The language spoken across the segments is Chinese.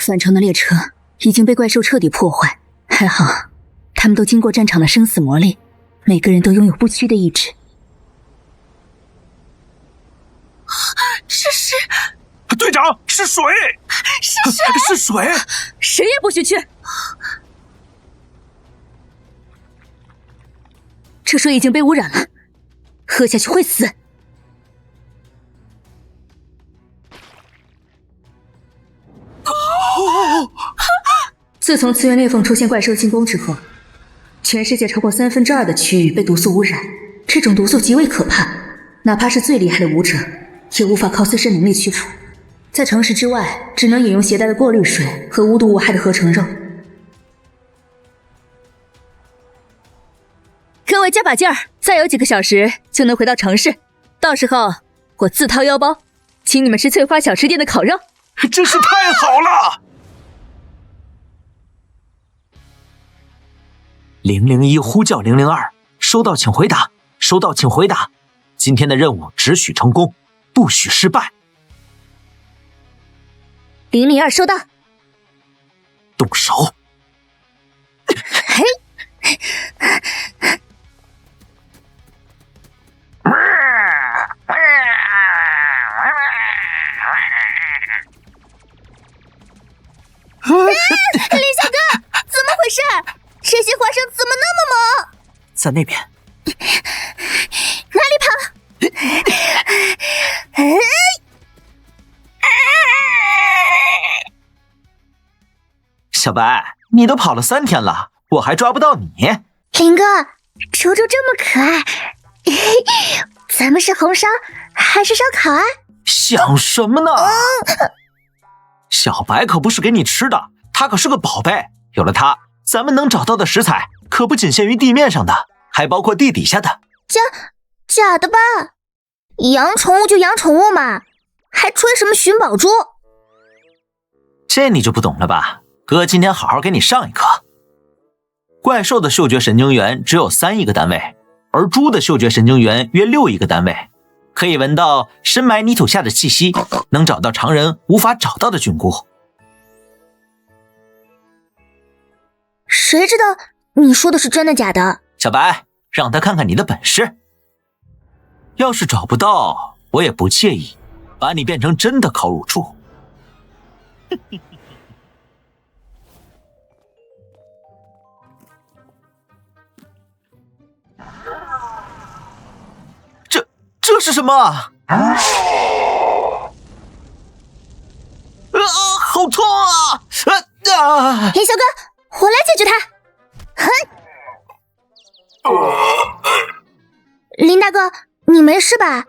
返程的列车已经被怪兽彻底破坏，还好他们都经过战场的生死磨砺，每个人都拥有不屈的意志。这是队长，是水！是水！谁也不许去！这水已经被污染了，喝下去会死。自从次元裂缝出现怪兽进攻之后，全世界超过2/3的区域被毒素污染，这种毒素极为可怕，哪怕是最厉害的武者也无法靠自身能力驱除。在城市之外，只能饮用携带的过滤水和无毒无害的合成肉。各位加把劲儿，再有几个小时就能回到城市，到时候我自掏腰包请你们吃翠花小吃店的烤肉。真是太好了！001呼叫002，收到请回答，收到请回答。今天的任务只许成功，不许失败。002收到。动手！嘿！林小哥，怎么回事？这些花生怎么那么猛？在那边。哪里跑？小白，你都跑了3天了，我还抓不到你。林哥，猪猪这么可爱，咱们是红烧还是烧烤啊？想什么呢？小白可不是给你吃的，它可是个宝贝。有了它，咱们能找到的食材可不仅限于地面上的，还包括地底下的。假的吧？养宠物就养宠物嘛，还吹什么寻宝珠？这你就不懂了吧？哥今天好好给你上一课。怪兽的嗅觉神经元只有3亿个单位，而猪的嗅觉神经元约6亿个单位，可以闻到深埋泥土下的气息，能找到常人无法找到的菌菇。谁知道你说的是真的假的？小白，让他看看你的本事。要是找不到，我也不介意把你变成真的烤乳猪。这是什么？好痛啊！林小哥，我来解决他。林大哥，你没事吧？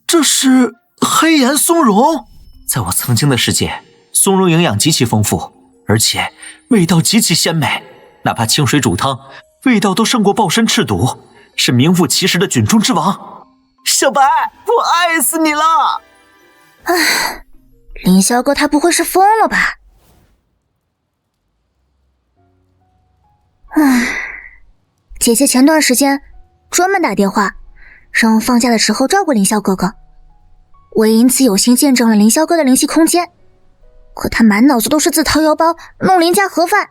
这是黑岩松茸。在我曾经的世界，松茸营养极其丰富，而且味道极其鲜美，哪怕清水煮汤，味道都胜过鲍参赤毒，是名副其实的菌中之王。小白，我爱死你了！唉，林小哥他不会是疯了吧？姐姐前段时间专门打电话让我放假的时候照顾林霄哥哥，我也因此有幸见证了林霄哥的灵犀空间。可他满脑子都是自掏腰包弄林家盒饭，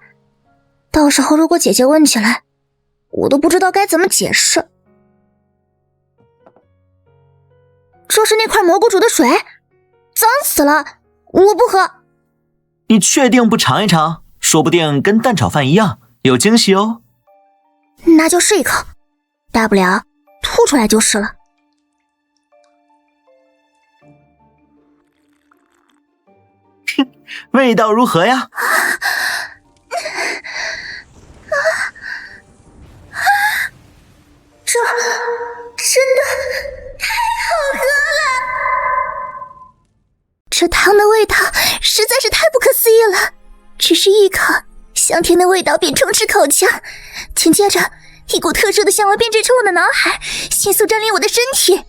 到时候如果姐姐问起来，我都不知道该怎么解释。这是那块蘑菇煮的水，脏死了，我不喝。你确定不尝一尝？说不定跟蛋炒饭一样，有惊喜哦。那就试一口，大不了吐出来就是了。味道如何呀？这真的太好喝了！这汤的味道实在是太不可思议了，只是一口，香甜的味道便充斥口腔，紧接着一股特殊的香味便直冲我的脑海，迅速占领我的身体。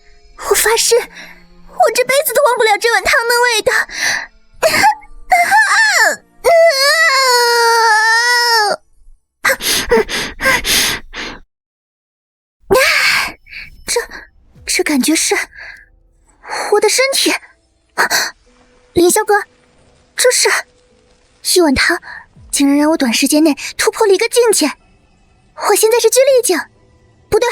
我发誓，我这辈子都忘不了这碗汤的味道。这感觉是我的身体。林霄哥，这是洗碗汤竟然让我短时间内突破了一个境界。我现在是巨力境，不对，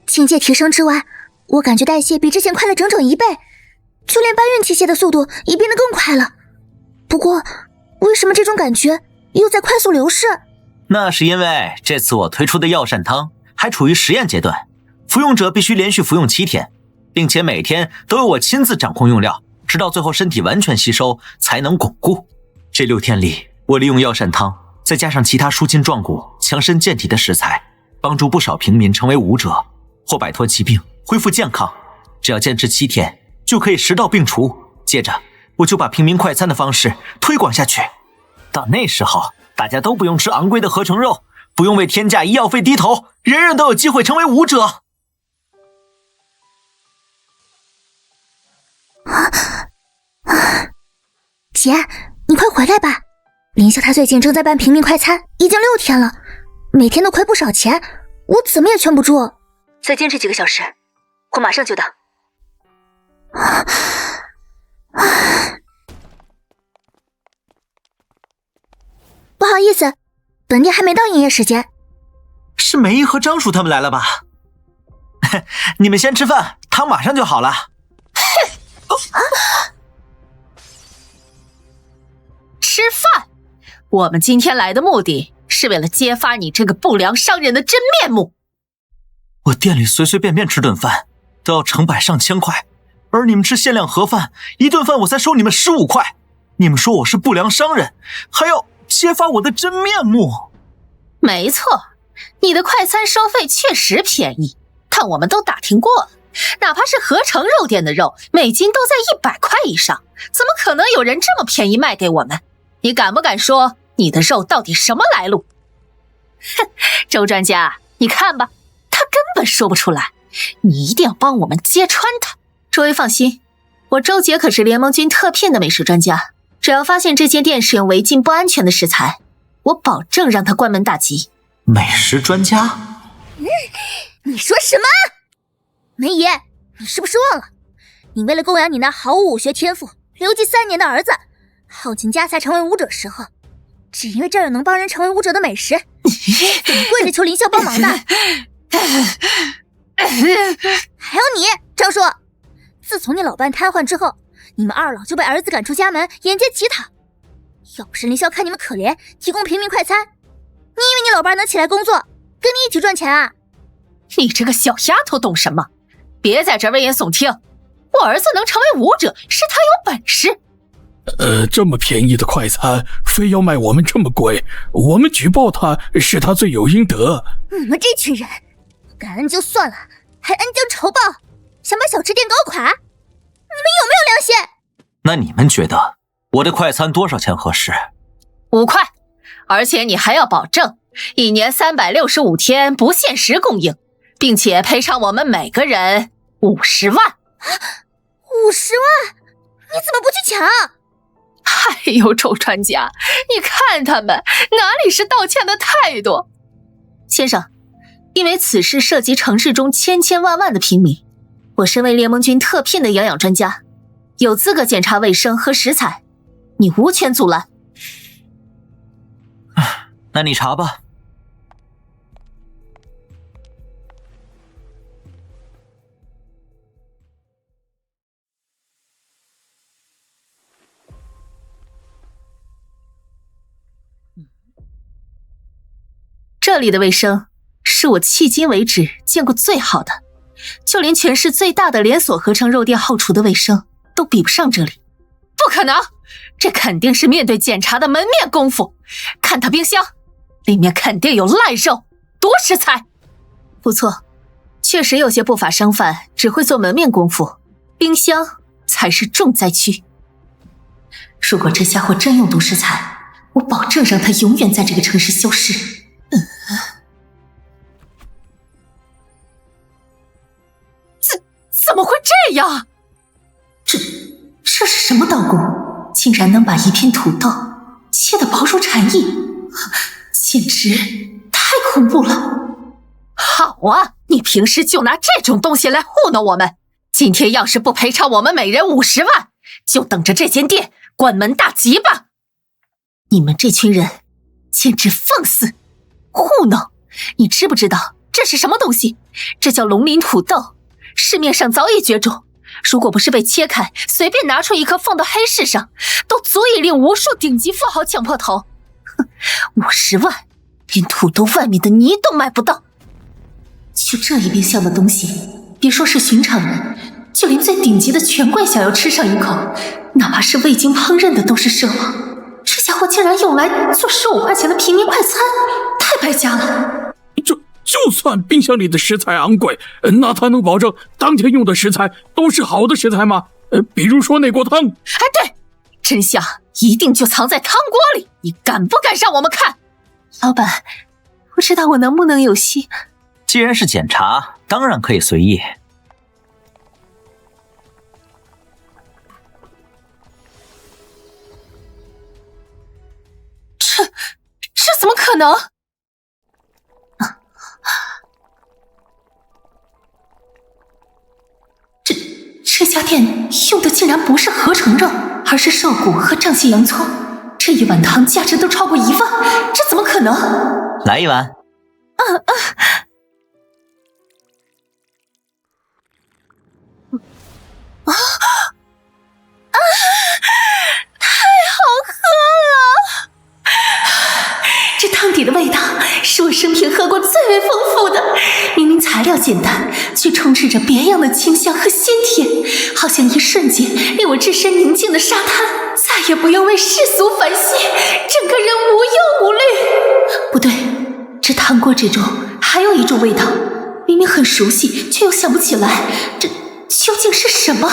境界提升之外，我感觉代谢比之前快了整整1倍，就连搬运器械的速度也变得更快了。不过，为什么这种感觉又在快速流逝？那是因为这次我推出的药膳汤还处于实验阶段，服用者必须连续服用7天，并且每天都由我亲自掌控用料，直到最后身体完全吸收才能巩固。这6天里，我利用药膳汤再加上其他舒筋壮骨、强身健体的食材，帮助不少平民成为武者或摆脱疾病，恢复健康。只要坚持7天，就可以10道病除。接着，我就把平民快餐的方式推广下去。到那时候，大家都不用吃昂贵的合成肉，不用为天价医药费低头，人人都有机会成为武者。姐，你快回来吧！林霄他最近正在办平民快餐，已经6天了，每天都亏不少钱，我怎么也劝不住。再坚持几个小时，我马上就到。不好意思，本店还没到营业时间。是梅姨和张叔他们来了吧？你们先吃饭，汤马上就好了。吃饭？我们今天来的目的是为了揭发你这个不良商人的真面目。我店里随随便便吃顿饭都要成百上千块，而你们吃限量盒饭，一顿饭我才收你们15块。你们说我是不良商人，还要揭发我的真面目？没错，你的快餐收费确实便宜，但我们都打听过了，哪怕是合成肉店的肉，每斤都在100块以上，怎么可能有人这么便宜卖给我们？你敢不敢说你的肉到底什么来路？哼，周专家，你看吧，他根本说不出来，你一定要帮我们揭穿他。诸位放心，我周姐可是联盟军特聘的美食专家，只要发现这间店使用违禁不安全的食材，我保证让他关门大吉。美食专家？你说什么？梅姨，你是不是忘了，你为了供养你那毫无武学天赋、留级3年的儿子，耗尽家财成为武者时候，只因为这儿有能帮人成为武者的美食，怎么跪着求林霄帮忙的？还有你，张叔，自从你老伴瘫痪之后，你们二老就被儿子赶出家门，沿街乞讨。要不是林霄看你们可怜，提供平民快餐，你以为你老伴能起来工作，跟你一起赚钱啊？你这个小丫头懂什么？别在这危言耸听，我儿子能成为武者是他有本事。这么便宜的快餐非要卖我们这么贵，我们举报他是他罪有应得。你们这群人，感恩就算了，还恩将仇报，想把小吃店搞垮，你们有没有良心？那你们觉得我的快餐多少钱合适？5块，而且你还要保证1年365天不限时供应，并且赔偿我们每个人50万。50万？你怎么不去抢？哎呦，周专家，你看他们哪里是道歉的态度？先生，因为此事涉及城市中千千万万的平民，我身为联盟军特聘的养专家，有资格检查卫生和食材，你无权阻拦。那你查吧。这里的卫生是我迄今为止见过最好的，就连全市最大的连锁合成肉店后厨的卫生都比不上这里。不可能，这肯定是面对检查的门面功夫。看他冰箱，里面肯定有烂肉、毒食材。不错，确实有些不法商贩只会做门面功夫，冰箱才是重灾区。如果这家伙真用毒食材，我保证让他永远在这个城市消失。怎么会这样？这是什么刀工？竟然能把一片土豆切得薄如蝉翼，简直太恐怖了！好啊，你平时就拿这种东西来糊弄我们，今天要是不赔偿我们每人50万，就等着这间店关门大吉吧！你们这群人简直放肆糊弄！你知不知道这是什么东西？这叫龙鳞土豆，市面上早已绝种，如果不是被切开，随便拿出一颗放到黑市上，都足以令无数顶级富豪抢破头。哼，50万，连土豆外面的泥都买不到。就这一冰箱的东西，别说是寻常人，就连最顶级的权贵想要吃上一口，哪怕是未经烹饪的都是奢望。这家伙竟然用来做15块钱的平民快餐，太败家了。就算冰箱里的食材昂贵，那他能保证当天用的食材都是好的食材吗？比如说那锅汤。哎，对，真相一定就藏在汤锅里，你敢不敢让我们看？老板，不知道我能不能有戏？既然是检查，当然可以随意。这怎么可能？这家店用的竟然不是合成肉，而是瘦骨和胀细洋葱。这一碗汤价值都超过1万，这怎么可能？来一碗。太好喝了！这汤底的味道是我生平喝过最为丰富的，明明材料简单，却充斥着别样的清香和鲜甜，好像一瞬间令我置身宁静的沙滩，再也不用为世俗烦心，整个人无忧无虑。不对，这汤锅之中还有一种味道，明明很熟悉，却又想不起来，这究竟是什么？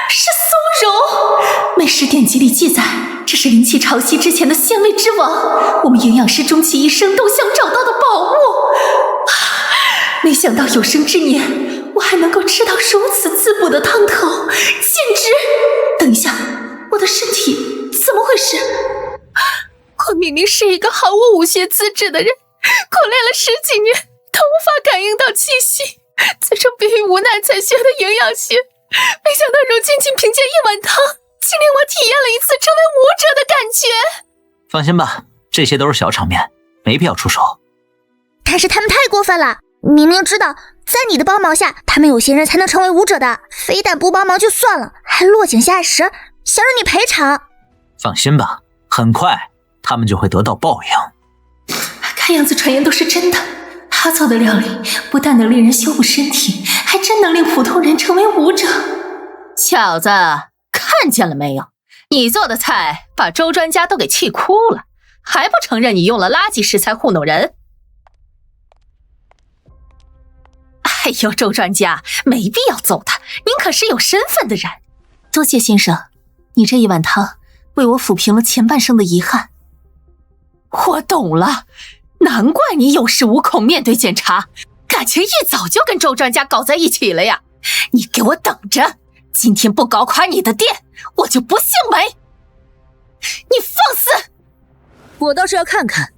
是松茸。美食典籍里记载，这是灵气潮汐之前的鲜味之王，我们营养师终其一生都想找到的宝物。没想到有生之年，我还能够吃到如此滋补的汤头，简直……等一下，我的身体怎么回事？我明明是一个毫无武学资质的人，苦练了10几年，都无法感应到气息，最终逼于无奈才学的营养学。没想到如今仅凭借一碗汤，竟令我体验了一次成为武者的感觉。放心吧，这些都是小场面，没必要出手。但是他们太过分了，明明知道在你的帮忙下，他们有些人才能成为武者的，非但不帮忙就算了，还落井下石，想让你赔偿。放心吧，很快他们就会得到报应。看样子传言都是真的，他做的料理不但能令人修补身体，还真能令普通人成为武者。小子，看见了没有？你做的菜把周专家都给气哭了，还不承认你用了垃圾食材糊弄人？哎呦，周专家，没必要揍他，您可是有身份的人。多谢先生，你这一碗汤为我抚平了前半生的遗憾。我懂了，难怪你有恃无恐面对检查，感情一早就跟周专家搞在一起了呀！你给我等着，今天不搞垮你的店，我就不姓梅！你放肆！我倒是要看看，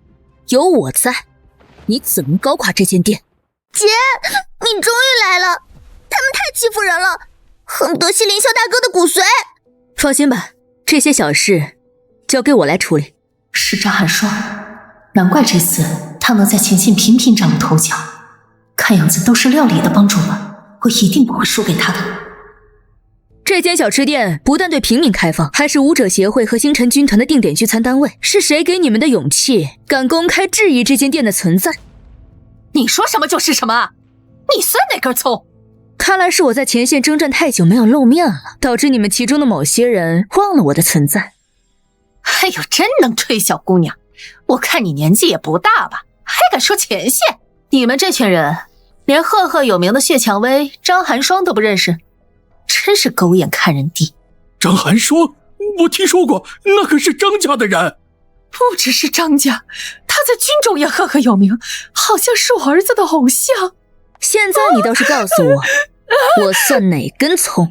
有我在，你怎么搞垮这间店？姐，你终于来了！他们太欺负人了，恨不得吸凌霄大哥的骨髓。放心吧，这些小事交给我来处理。是张寒说，难怪这次他能在前线频频崭露头角，看样子都是料理的帮助们，我一定不会输给他的。这间小吃店不但对平民开放，还是武者协会和星辰军团的定点聚餐单位。是谁给你们的勇气，敢公开质疑这间店的存在？你说什么就是什么，你算哪根葱？看来是我在前线征战太久没有露面了，导致你们其中的某些人忘了我的存在。哎呦，真能吹，小姑娘！我看你年纪也不大吧，还敢说前线？你们这群人连赫赫有名的谢蔷薇、张寒霜都不认识，真是狗眼看人低。张寒霜，我听说过，那可是张家的人。不只是张家，他在军中也赫赫有名，好像是我儿子的偶像。现在你倒是告诉我，我算哪根葱？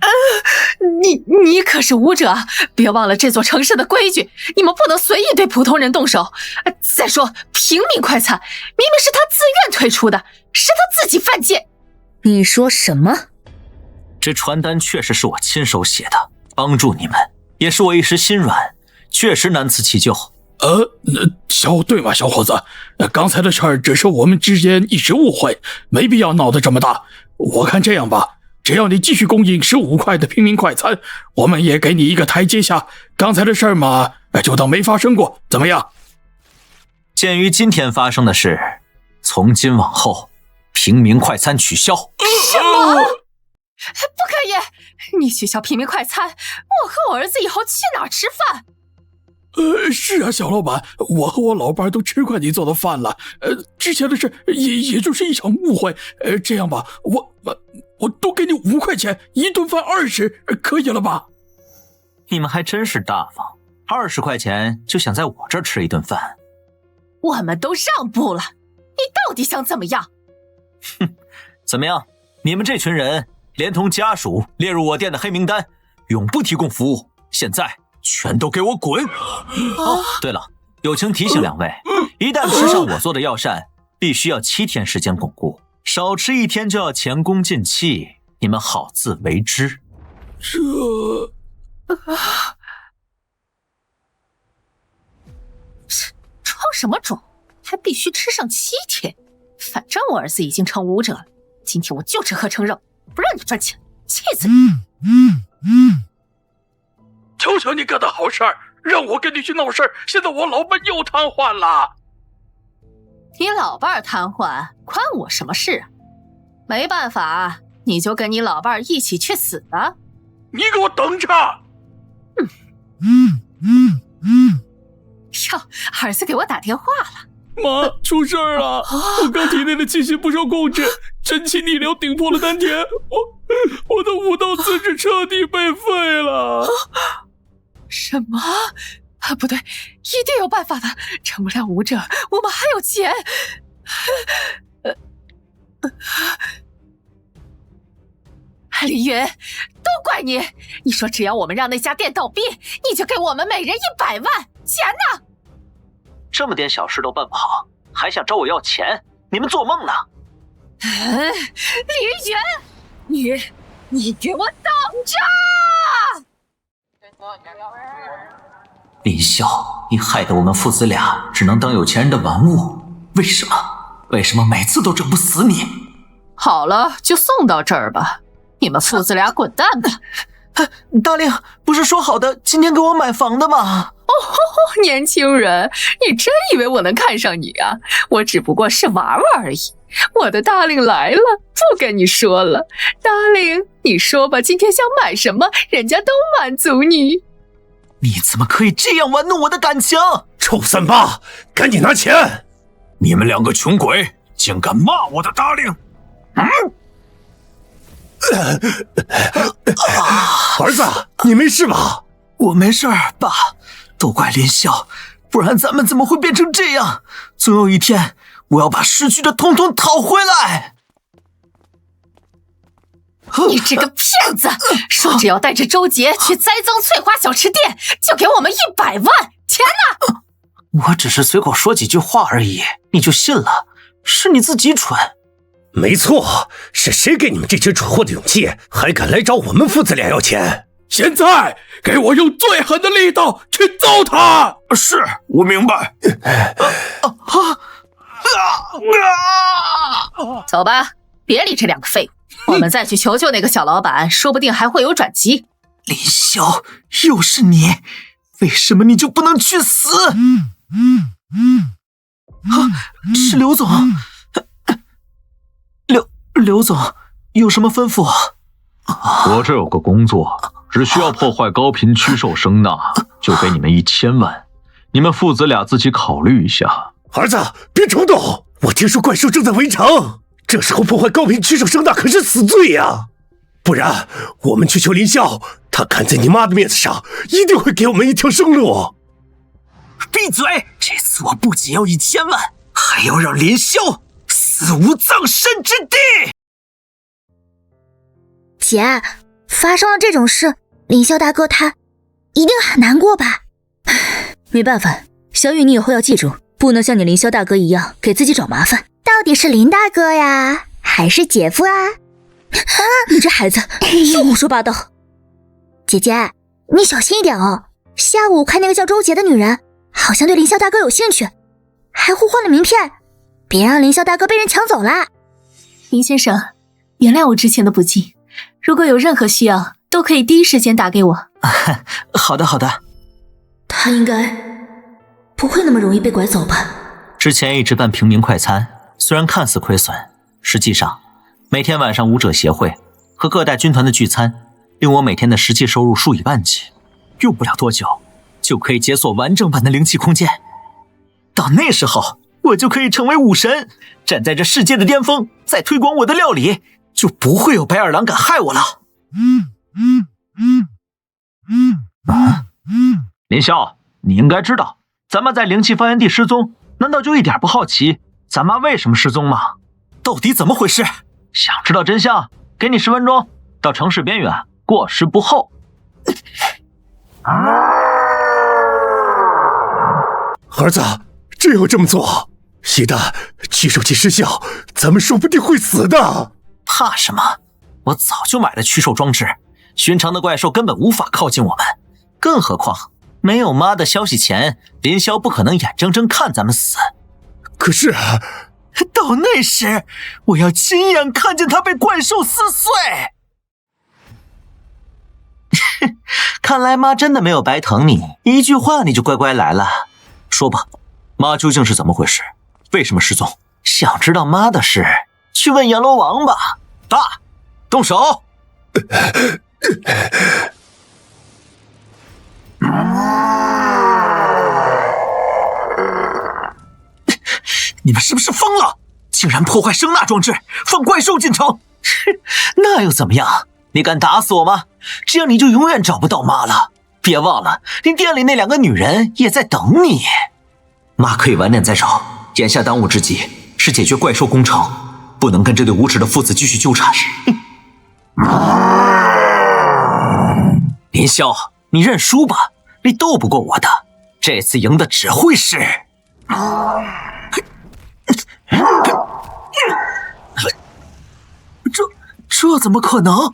你可是武者，别忘了这座城市的规矩，你们不能随意对普通人动手。再说平民快餐明明是他自愿推出的，是他自己犯贱。你说什么？这传单确实是我亲手写的，帮助你们也是我一时心软，确实难辞其咎。对嘛，小伙子，刚才的事儿只是我们之间一时误会，没必要闹得这么大。我看这样吧，只要你继续供应15块的平民快餐，我们也给你一个台阶下。刚才的事儿嘛，就当没发生过，怎么样？鉴于今天发生的事，从今往后，平民快餐取消。什么？不可以！你取消平民快餐，我和我儿子以后去哪儿吃饭？是啊，小老板，我和我老伴都吃惯你做的饭了。之前的事也就是一场误会。这样吧，我多给你5块钱，一顿饭20，可以了吧？你们还真是大方，20块钱就想在我这儿吃一顿饭。我们都让步了，你到底想怎么样？哼，怎么样？你们这群人连同家属列入我店的黑名单，永不提供服务。现在全都给我滚！对了，友情提醒2位，一旦吃上我做的药膳，必须要7天时间巩固，少吃1天就要前功尽弃，你们好自为之。装什么装？还必须吃上7天？反正我儿子已经成武者了，今天我就吃合成肉，不让你赚钱，气死你！求求你干的好事儿，让我跟你去闹事儿，现在我老伴又瘫痪了。你老伴瘫痪，关我什么事啊？没办法，你就跟你老伴一起去死吧。你给我等着！哟，儿子给我打电话了。妈，出事儿了！我刚体内的气血不受控制，真气逆流顶破了丹田，我的武道资质彻底被废了。什么？不对，一定有办法的。成不了武者，我们还有钱。凌云，都怪你！你说只要我们让那家店倒闭，你就给我们每人100万，钱呢？这么点小事都办不好，还想找我要钱？你们做梦呢！凌云，你给我等着！林霄，你害得我们父子俩只能当有钱人的玩物。为什么？为什么每次都整不死你？好了，就送到这儿吧。你们父子俩滚蛋吧！大令，不是说好的今天给我买房的吗？年轻人，你真以为我能看上你啊？我只不过是玩玩而已。我的大令来了，不跟你说了。大令，你说吧，今天想买什么，人家都满足你。你怎么可以这样玩弄我的感情？臭三八，赶紧拿钱！你们2个穷鬼，竟敢骂我的大令！儿子，你没事吧？我没事儿，爸。都怪林霄，不然咱们怎么会变成这样？总有一天，我要把失去的统统讨回来。你这个骗子，说只要带着周杰去栽赃翠华小吃店，就给我们100万，钱呢？我只是随口说几句话而已，你就信了？是你自己蠢。没错，是谁给你们这群蠢货的勇气，还敢来找我们父子俩要钱？现在给我用最狠的力道去揍他！是，我明白。走吧，别理这2个废物，我们再去求救那个小老板，说不定还会有转机。林霄，又是你，为什么你就不能去死？是刘总。刘总，有什么吩咐？我这有个工作，只需要破坏高频驱兽声呐，就给你们1000万。你们父子俩自己考虑一下。儿子，别冲动！我听说怪兽正在围城，这时候破坏高频驱兽声呐可是死罪呀！不然我们去求林霄，他看在你妈的面子上，一定会给我们一条生路。闭嘴！这次我不仅要1000万，还要让林霄死无葬身之地！姐，发生了这种事，林霄大哥他一定很难过吧？没办法，小雨，你以后要记住，不能像你林霄大哥一样给自己找麻烦。到底是林大哥呀，还是姐夫啊？你这孩子又胡说八道！姐姐，你小心一点哦，下午看那个叫周杰的女人，好像对凌霄大哥有兴趣，还互换了名片，别让凌霄大哥被人抢走啦。林先生，原谅我之前的不敬，如果有任何需要，都可以第一时间打给我。好的好的。他应该不会那么容易被拐走吧？之前一直办平民快餐，虽然看似亏损，实际上每天晚上武者协会和各大军团的聚餐，令我每天的实际收入数以万计，用不了多久就可以解锁完整版的灵气空间。到那时候，我就可以成为武神，站在这世界的巅峰，再推广我的料理，就不会有白眼狼敢害我了。林霄，你应该知道，咱们在灵气发源地失踪，难道就一点不好奇咱妈为什么失踪吗？到底怎么回事？想知道真相，给你10分钟，到城市边缘，过时不候。儿子，真要这么做，一旦驱兽技失效，咱们说不定会死的。怕什么？我早就买了驱兽装置，寻常的怪兽根本无法靠近我们。更何况，没有妈的消息前，林霄不可能眼睁睁看咱们死。可是，到那时，我要亲眼看见他被怪兽撕碎。看来妈真的没有白疼你，一句话你就乖乖来了。说吧，妈究竟是怎么回事？为什么失踪？想知道妈的事，去问阎罗王吧。爸，动手！你们是不是疯了？竟然破坏声纳装置，放怪兽进城！那又怎么样？你敢打死我吗？这样你就永远找不到妈了。别忘了，你店里那2个女人也在等你。妈可以晚点再找，眼下当务之急是解决怪兽工程，不能跟这对无耻的父子继续纠缠。林霄，你认输吧，你斗不过我的，这次赢的只会是……这怎么可能？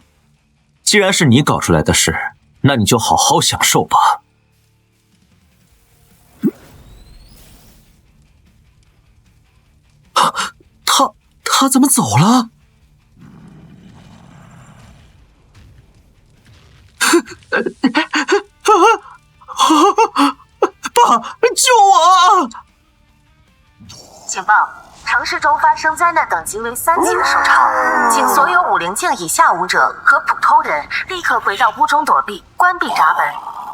既然是你搞出来的事，那你就好好享受吧。他怎么走了？爸，救我！请报，城市中发生灾难等级为3级的兽潮，请所有武灵境以下武者和普通人立刻回到屋中躲避，关闭闸门。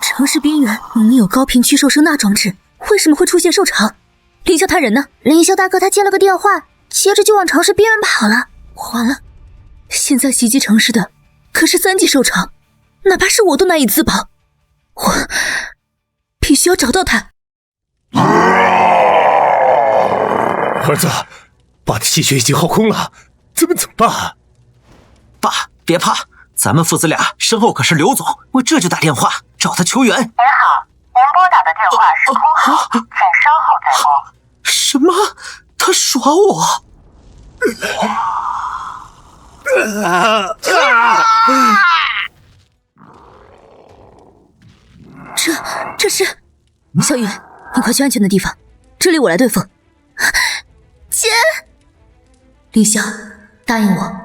城市边缘明明有高频驱兽声纳装置，为什么会出现兽潮？凌霄他人呢？凌霄大哥他接了个电话，接着就往城市边缘跑了。完了，现在袭击城市的可是3级兽潮，哪怕是我都难以自保。我必须要找到他。儿子，爸的气血已经耗空了，咱们怎么办？爸，别怕，咱们父子俩身后可是刘总，我这就打电话找他求援。您好，您拨打的电话是空号，请稍后再拨。什么？他耍我？这是小雨，你快去安全的地方，这里我来对付。姐，凌霄，答应我，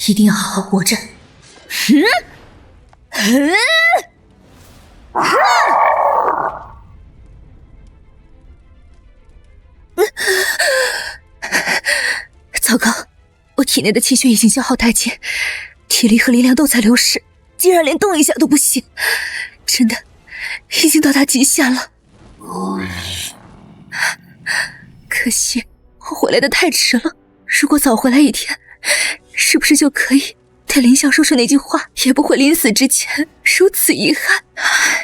一定要好好活着。糟糕，我体内的气血已经消耗殆尽，体力和力量都在流失，竟然连动一下都不行，真的已经到达极限了。可惜我回来的太迟了，如果早回来一天，是不是就可以对林霄说出那句话，也不会临死之前如此遗憾。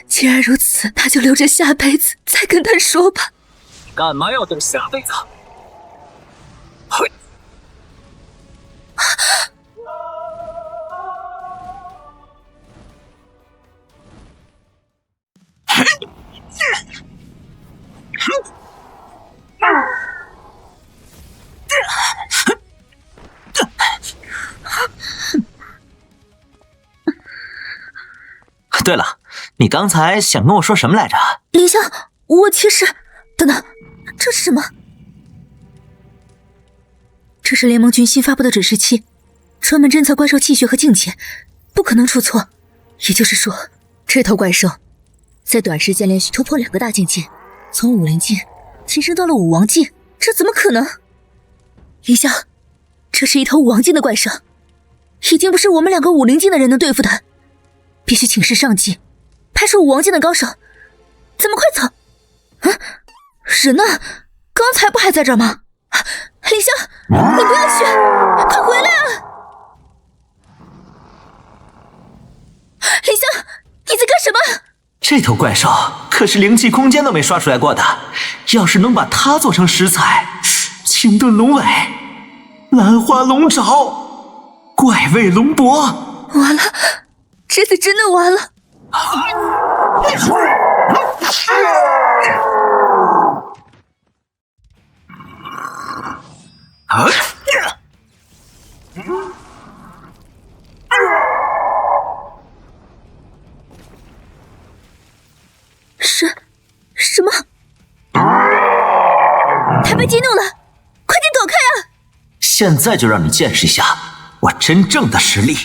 既然如此，那就留着下辈子再跟他说吧。干嘛要等下辈子？对了，你你刚才想跟我说什么来着？凌霄，我其实……等等，这是什么？这是联盟军新发布的指示器，专门侦测怪兽气血和境界，不可能出错。也就是说，这头怪兽在短时间连续突破2个大境界，从50境提升到了5王境，这怎么可能？凌霄，这是一头5王境的怪兽，已经不是我们2个50境的人能对付的，必须请示上级，派出5王境的高手。咱们快走！人呢？刚才不还在这儿吗？凌霄，你不要去，快回来啊！凌霄，你在干什么？这头怪兽可是灵气空间都没刷出来过的，要是能把它做成食材，青盾龙尾、兰花龙爪、怪味龙脖，完了，这次真的完了！什么？他被激怒了，快点躲开啊！现在就让你见识一下我真正的实力！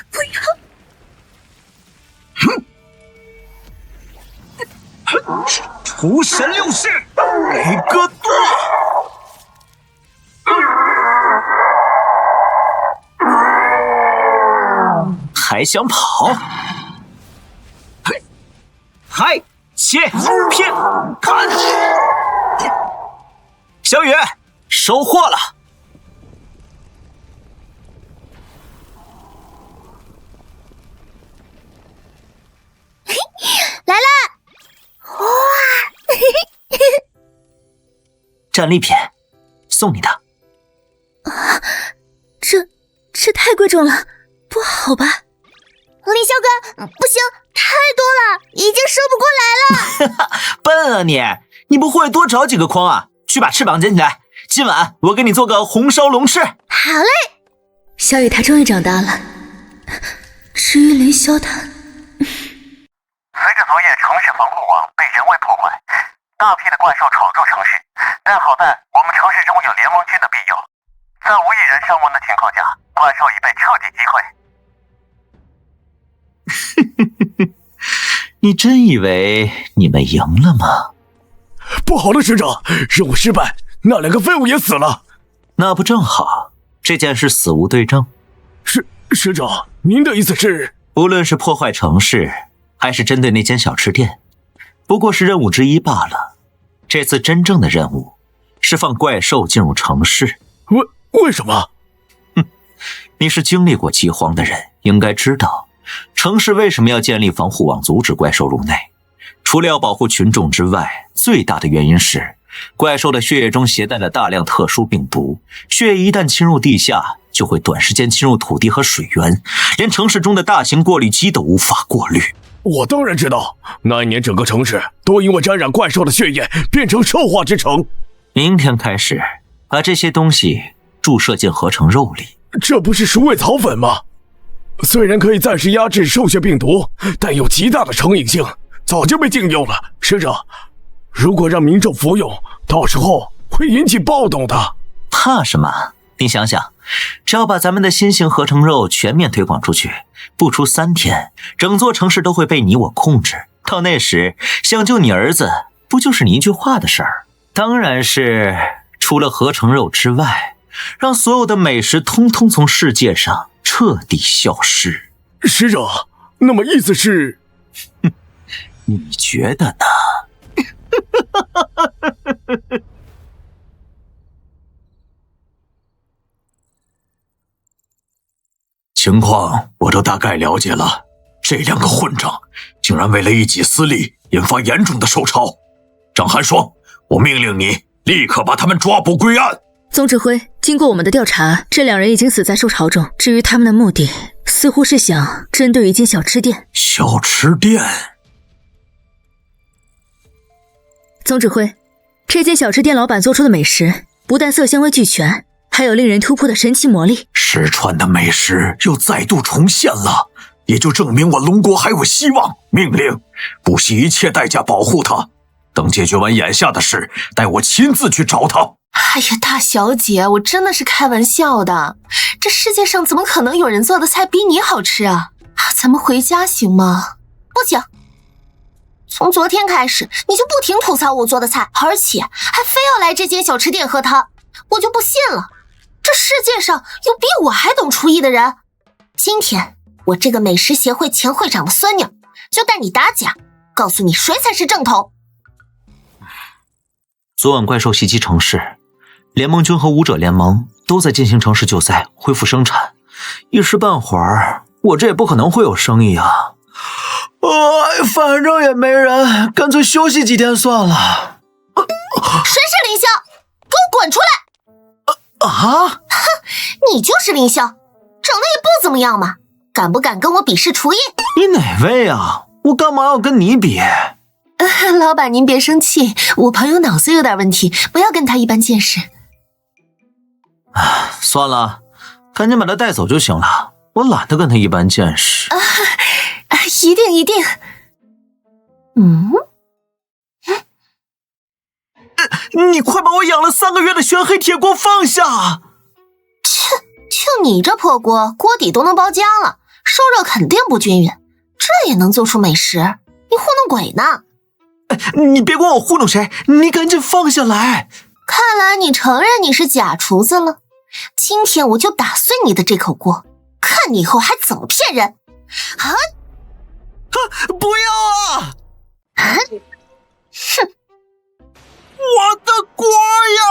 不要！屠神六式，雷戈多！还想跑？嗨，切，骗，砍！小雨，收获了！来了！哇！战利品，送你的。这太贵重了，不好吧？凌霄哥，不行，太多了，已经收不过来了。笨啊你不会多找几个筐啊？去把翅膀捡起来，今晚我给你做个红烧龙翅。好嘞。小雨他终于长大了。至于凌霄他，随着昨夜城市防护网被人为破坏，大批的怪兽闯入城市，但好在我们城市中有联盟军的庇佑，在无一人伤亡的情况下，怪兽已被彻底击溃。你真以为你们赢了吗？不好了，师长，任务失败，那2个废物也死了。那不正好？这件事死无对证。师长，您的意思是？无论是破坏城市，还是针对那间小吃店，不过是任务之一罢了。这次真正的任务是放怪兽进入城市。为什么？你是经历过饥荒的人，应该知道城市为什么要建立防护网阻止怪兽入内。除了要保护群众之外，最大的原因是怪兽的血液中携带了大量特殊病毒，血液一旦侵入地下，就会短时间侵入土地和水源，连城市中的大型过滤机都无法过滤。我当然知道，那一年整个城市都因为沾染怪兽的血液变成兽化之城。明天开始把这些东西注射进合成肉里。这不是鼠尾草粉吗？虽然可以暂时压制兽血病毒，但有极大的成瘾性，早就被禁用了。师长，如果让民众服用，到时候会引起暴动的。怕什么？你想想，只要把咱们的新型合成肉全面推广出去，不出3天，整座城市都会被你我控制。到那时，想救你儿子，不就是你一句话的事儿？当然是除了合成肉之外，让所有的美食通通从世界上彻底消失。师长，那么意思是？你觉得呢？情况我都大概了解了，这2个混账竟然为了一己私利，引发严重的受潮。张寒霜，我命令你立刻把他们抓捕归案。总指挥，经过我们的调查，这2人已经死在受潮中。至于他们的目的，似乎是想针对一间小吃店。小吃店？总指挥，这间小吃店老板做出的美食，不但色香味俱全，还有令人突破的神奇魔力。失传的美食又再度重现了，也就证明我龙国还有希望。命令，不惜一切代价保护他。等解决完眼下的事，待我亲自去找他。哎呀，大小姐，我真的是开玩笑的。这世界上怎么可能有人做的菜比你好吃啊？咱们回家行吗？不行。从昨天开始，你就不停吐槽我做的菜，而且还非要来这间小吃店喝汤，我就不信了。这世界上有比我还懂厨艺的人。今天我这个美食协会前会长的孙女就带你打假，告诉你谁才是正统。昨晚怪兽袭击城市，联盟军和武者联盟都在进行城市救灾，恢复生产。一时半会儿，我这也不可能会有生意啊。反正也没人，干脆休息几天算了。谁是凌霄？给我滚出来！哼，你就是凌霄，长得也不怎么样嘛，敢不敢跟我比试厨艺？你哪位啊？我干嘛要跟你比？老板您别生气，我朋友脑子有点问题，不要跟他一般见识。算了，赶紧把他带走就行了，我懒得跟他一般见识。一定一定。你快把我养了3个月的玄黑铁锅放下！切，就你这破锅，锅底都能包浆了，受热肯定不均匀，这也能做出美食？你糊弄鬼呢？你别管我糊弄谁，你赶紧放下来。看来你承认你是假厨子了，今天我就打碎你的这口锅，看你以后还怎么骗人！不要啊！哼！我的锅呀！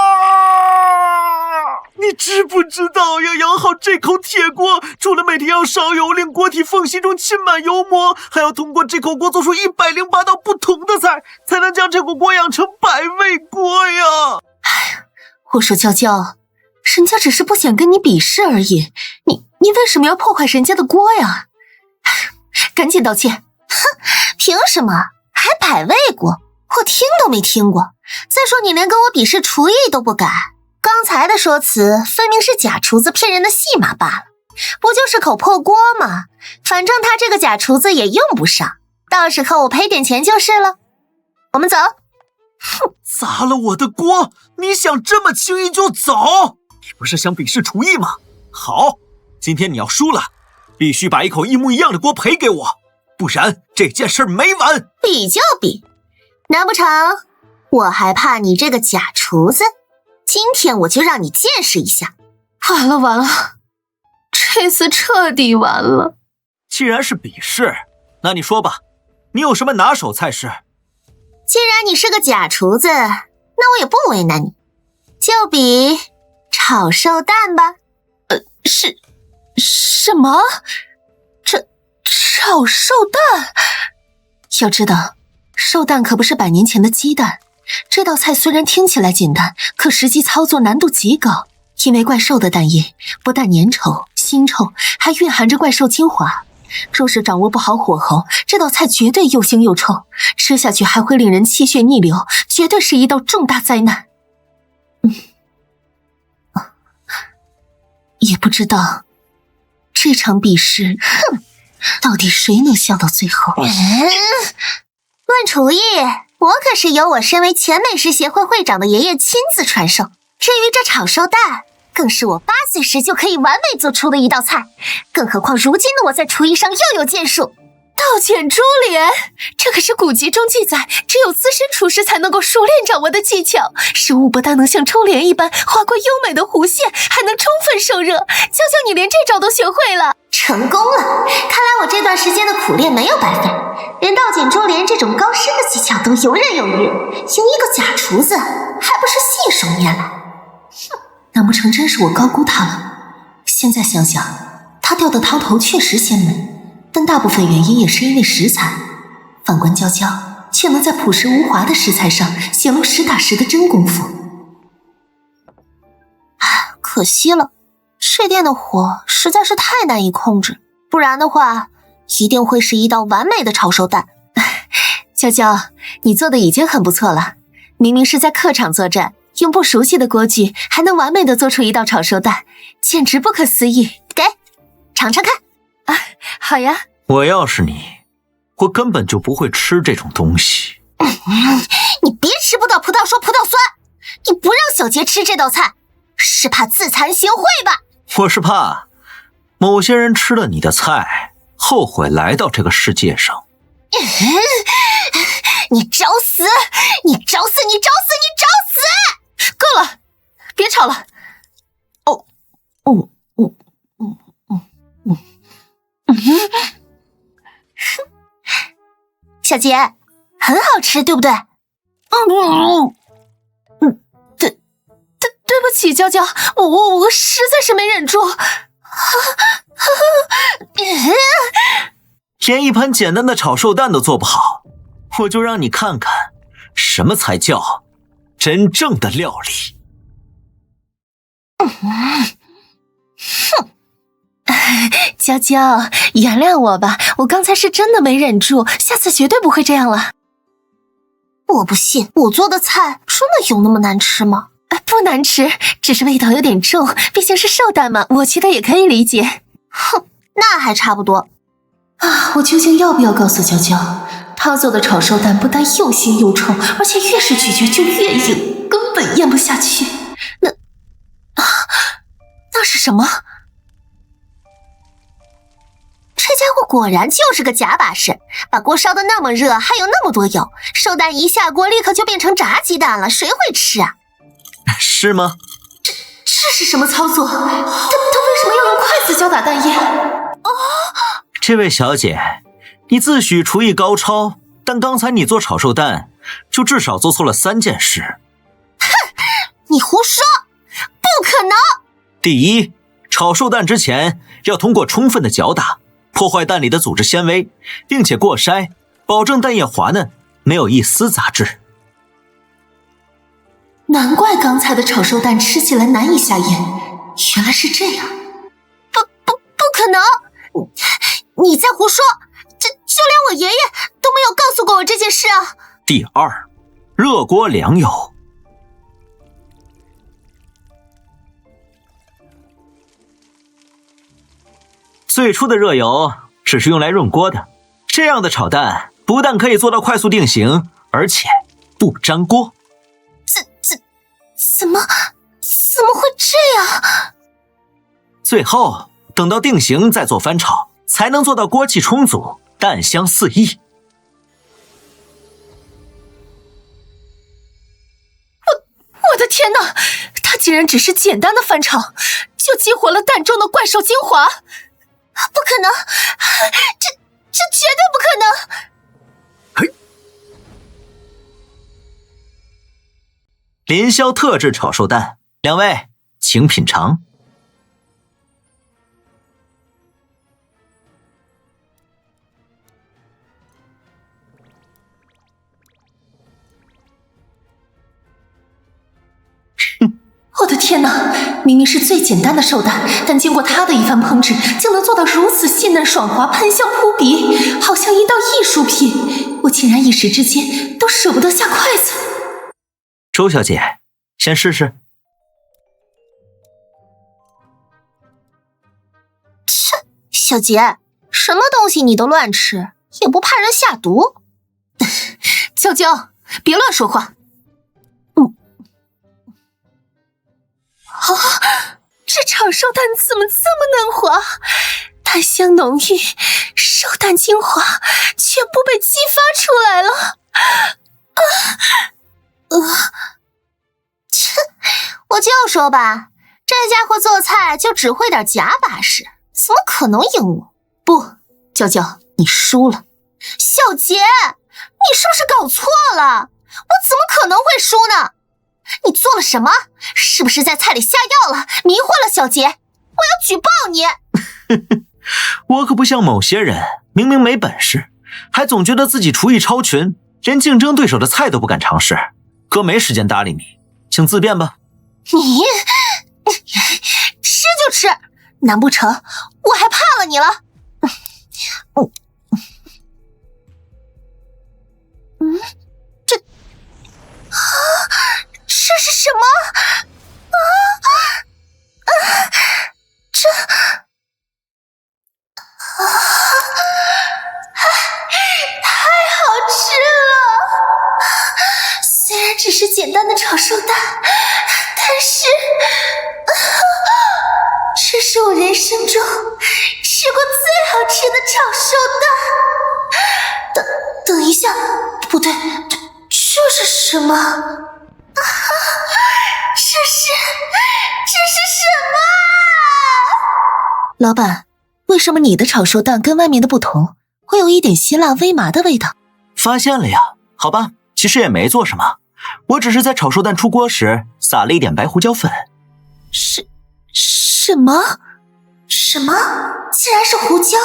你知不知道要养好这口铁锅，除了每天要烧油，令锅体缝隙中浸满油膜，还要通过这口锅做出108道不同的菜，才能将这口锅养成百味锅呀！我说娇娇，人家只是不想跟你比试而已，你为什么要破坏人家的锅呀？赶紧道歉！哼，凭什么？还百味锅？我听都没听过。再说你连跟我比试厨艺都不敢，刚才的说辞分明是假厨子骗人的戏码罢了。不就是口破锅吗？反正他这个假厨子也用不上，到时候我赔点钱就是了。我们走。哼，砸了我的锅，你想这么轻易就走？你不是想比试厨艺吗？好，今天你要输了，必须把一口一模一样的锅赔给我，不然这件事没完。比就比，难不成我还怕你这个假厨子？今天我就让你见识一下。完了完了，这次彻底完了。既然是比试，那你说吧，你有什么拿手菜式？既然你是个假厨子，那我也不为难你，就比炒寿蛋吧。什么？这炒寿蛋？要知道，寿蛋可不是100年前的鸡蛋。这道菜虽然听起来简单，可实际操作难度极高。因为怪兽的蛋液不但粘稠、腥臭，还蕴含着怪兽精华。若是掌握不好火候，这道菜绝对又腥又臭，吃下去还会令人气血逆流，绝对是一道重大灾难。也不知道这场比试，到底谁能笑到最后？论厨艺，我可是由我身为前美食协会会长的爷爷亲自传授。至于这炒寿蛋，更是我8岁时就可以完美做出的一道菜，更何况如今的我在厨艺上又有建树。倒剪珠帘，这可是古籍中记载，只有资深厨师才能够熟练掌握的技巧。食物不但能像珠帘一般划过优美的弧线，还能充分受热。娇娇，你连这招都学会了，成功了！看来我这段时间的苦练没有白费，连倒剪珠帘这种高深的技巧都游刃有余，赢一个假厨子还不是信手拈来？哼，难不成真是我高估他了？现在想想，他掉的汤头确实鲜美。但大部分原因也是因为食材，反观娇娇却能在朴实无华的食材上显露实打实的真功夫。可惜了，这店的火实在是太难以控制，不然的话一定会是一道完美的炒寿蛋。娇娇，你做的已经很不错了，明明是在客场作战，用不熟悉的锅具还能完美的做出一道炒寿蛋，简直不可思议。给尝尝看。好呀。我要是你，我根本就不会吃这种东西。你别吃葡萄葡萄说葡萄酸，你不让小杰吃这道菜，是怕自惭形秽吧？我是怕某些人吃了你的菜，后悔来到这个世界上。你找死！你找死！你找死！你找死！够了，别吵了。小杰，很好吃，对不对？对不起，娇娇，我实在是没忍住。连一盘简单的炒瘦蛋都做不好，我就让你看看什么才叫真正的料理。娇娇，原谅我吧，我刚才是真的没忍住，下次绝对不会这样了。我不信，我做的菜真的有那么难吃吗？不难吃，只是味道有点重，毕竟是瘦蛋嘛，我觉得也可以理解。哼，那还差不多。我究竟要不要告诉娇娇，她做的炒瘦蛋不但又腥又臭，而且越是咀嚼就越硬，根本咽不下去。那是什么？这家伙果然就是个假把式，把锅烧得那么热，还有那么多油，瘦蛋一下锅立刻就变成炸鸡蛋了，谁会吃啊？是吗？这是什么操作？他为什么要用筷子搅打蛋液？这位小姐，你自诩厨艺高超，但刚才你做炒瘦蛋就至少做错了3件事。哼，你胡说，不可能！第一，炒瘦蛋之前要通过充分的搅打，破坏蛋里的组织纤维，并且过筛，保证蛋液滑嫩，没有一丝杂质。难怪刚才的炒瘦蛋吃起来难以下咽，原来是这样。不可能！你在胡说，就连我爷爷都没有告诉过我这件事啊！第二，热锅凉油。最初的热油只是用来润锅的，这样的炒蛋不但可以做到快速定型，而且不粘锅。怎么会这样？最后等到定型再做翻炒，才能做到锅气充足，蛋香四溢。我的天哪，它竟然只是简单的翻炒，就激活了蛋中的怪兽精华！不可能，这绝对不可能！林霄特制炒瘦蛋，两位请品尝。我的天哪，明明是最简单的瘦蛋，但经过他的一番烹制，竟能做到如此细嫩爽滑，喷香扑鼻，好像一道艺术品。我竟然一时之间都舍不得下筷子。周小姐，先试试。切，小杰，什么东西你都乱吃，也不怕人下毒？娇娇，别乱说话。这炒瘦蛋怎么这么嫩滑？蛋香浓郁，瘦蛋精华全部被激发出来了。切，我就说吧，这家伙做菜就只会点假把式，怎么可能赢我？不，娇娇，你输了。小杰，你是不是搞错了？我怎么可能会输呢？你做了什么？是不是在菜里下药了，迷惑了小杰？我要举报你！我可不像某些人，明明没本事，还总觉得自己厨艺超群，连竞争对手的菜都不敢尝试。哥没时间搭理你，请自便吧。你吃就吃，难不成我还怕了你了？这是什么？只是简单的炒手蛋，但是，这是我人生中吃过最好吃的炒手蛋。等一下，不对，这是什么？这是什么？老板，为什么你的炒手蛋跟外面的不同，会有一点辛辣微麻的味道？发现了呀？好吧，其实也没做什么，我只是在炒手蛋出锅时撒了一点白胡椒粉。什么？竟然是胡椒，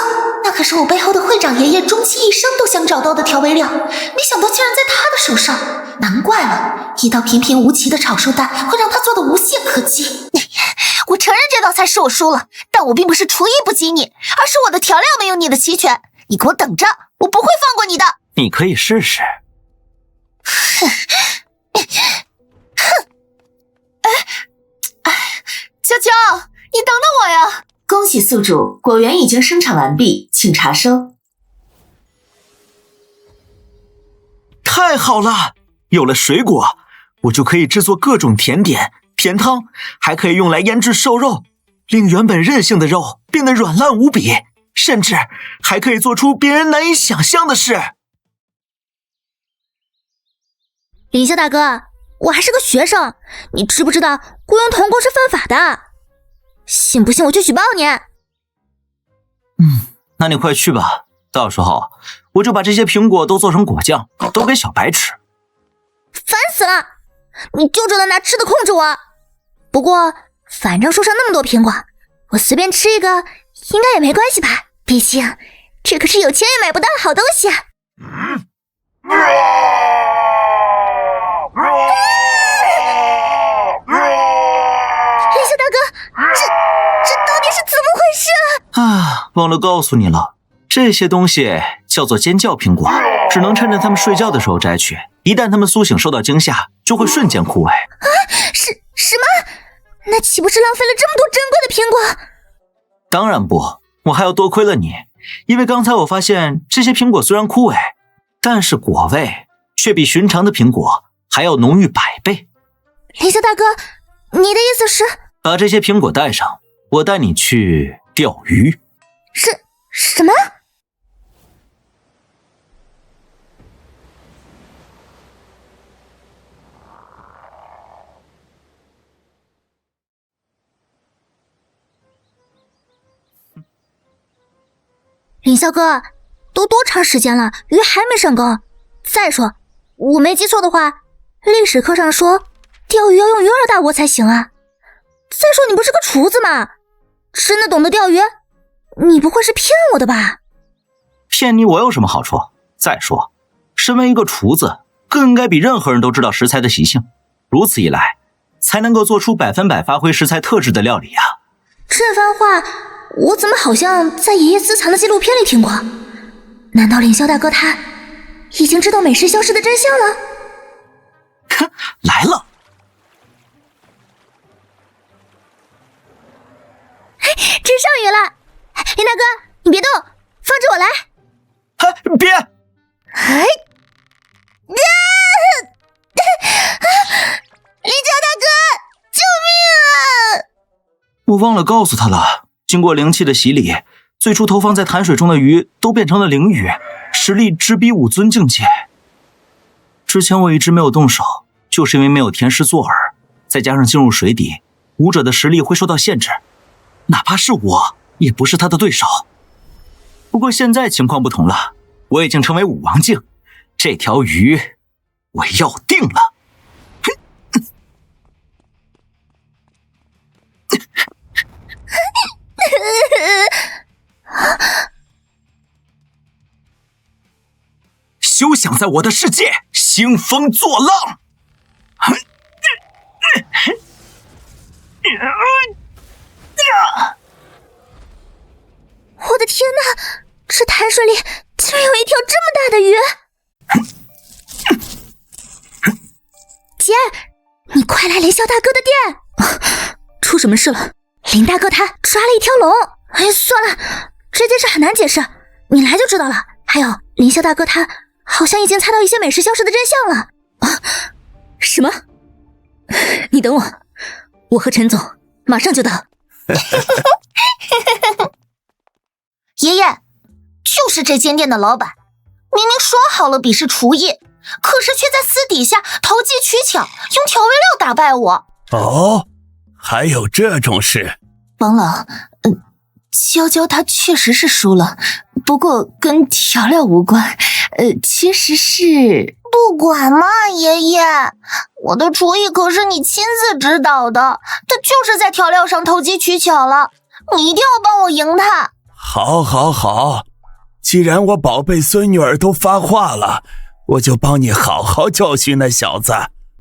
那可是我背后的会长爷爷终其一生都想找到的调味料，没想到竟然在他的手上，难怪了，一道平平无奇的炒手蛋会让他做的无懈可击。我承认这道菜是我输了，但我并不是厨艺不及你，而是我的调料没有你的齐全。你给我等着，我不会放过你的。你可以试试。秋秋，你等等我呀！恭喜宿主，果园已经生产完毕，请查收。太好了，有了水果，我就可以制作各种甜点、甜汤，还可以用来腌制瘦肉，令原本韧性的肉变得软烂无比，甚至还可以做出别人难以想象的事。林霄大哥，我还是个学生，你知不知道雇佣童工是犯法的？信不信我去举报你？那你快去吧，到时候我就把这些苹果都做成果酱，都给小白吃。烦死了！你就知道拿吃的控制我。不过，反正树上那么多苹果，我随便吃一个应该也没关系吧？毕竟这可是有钱也买不到的好东西啊！林霄大哥，这到底是怎么回事啊？忘了告诉你了，这些东西叫做尖叫苹果，只能趁着他们睡觉的时候摘取，一旦他们苏醒受到惊吓，就会瞬间枯萎。什么？那岂不是浪费了这么多珍贵的苹果？当然不，我还要多亏了你，因为刚才我发现这些苹果虽然枯萎，但是果味却比寻常的苹果还要浓郁100倍。林霄大哥，你的意思是？把这些苹果带上，我带你去钓鱼。什么？林霄哥，都多长时间了，鱼还没上钩？再说，我没记错的话，历史课上说钓鱼要用鱼饵大锅才行啊。再说你不是个厨子吗？真的懂得钓鱼？你不会是骗我的吧？骗你我有什么好处？再说，身为一个厨子，更应该比任何人都知道食材的习性，如此一来，才能够做出100%发挥食材特质的料理啊。这番话我怎么好像在爷爷私藏的纪录片里听过？难道林霄大哥他已经知道美食消失的真相了？哼，来了！真上鱼了！林大哥，你别动，放着我来。别！林霄大哥，救命啊！我忘了告诉他了，经过灵气的洗礼，最初投放在潭水中的鱼都变成了灵鱼，实力直逼5尊境界。之前我一直没有动手，就是因为没有甜食做饵，再加上进入水底，武者的实力会受到限制，哪怕是我也不是他的对手。不过现在情况不同了，我已经成为武王境，这条鱼我要定了。休想在我的世界兴风作浪！我的天哪，这潭水里竟然有一条这么大的鱼！姐，你快来林霄大哥的店！出什么事了？林大哥他抓了一条龙。哎，算了，这件事很难解释，你来就知道了。还有，林霄大哥他好像已经猜到一些美食消失的真相了。什么？你等我，我和陈总马上就到。爷爷，就是这间店的老板，明明说好了比试厨艺，可是却在私底下投机取巧，用调味料打败我。哦，还有这种事？王老，娇娇她确实是输了，不过跟调料无关，其实是……不管嘛，爷爷，我的厨艺可是你亲自指导的，他就是在调料上投机取巧了，你一定要帮我赢他。好，好，好，既然我宝贝孙女儿都发话了，我就帮你好好教训那小子。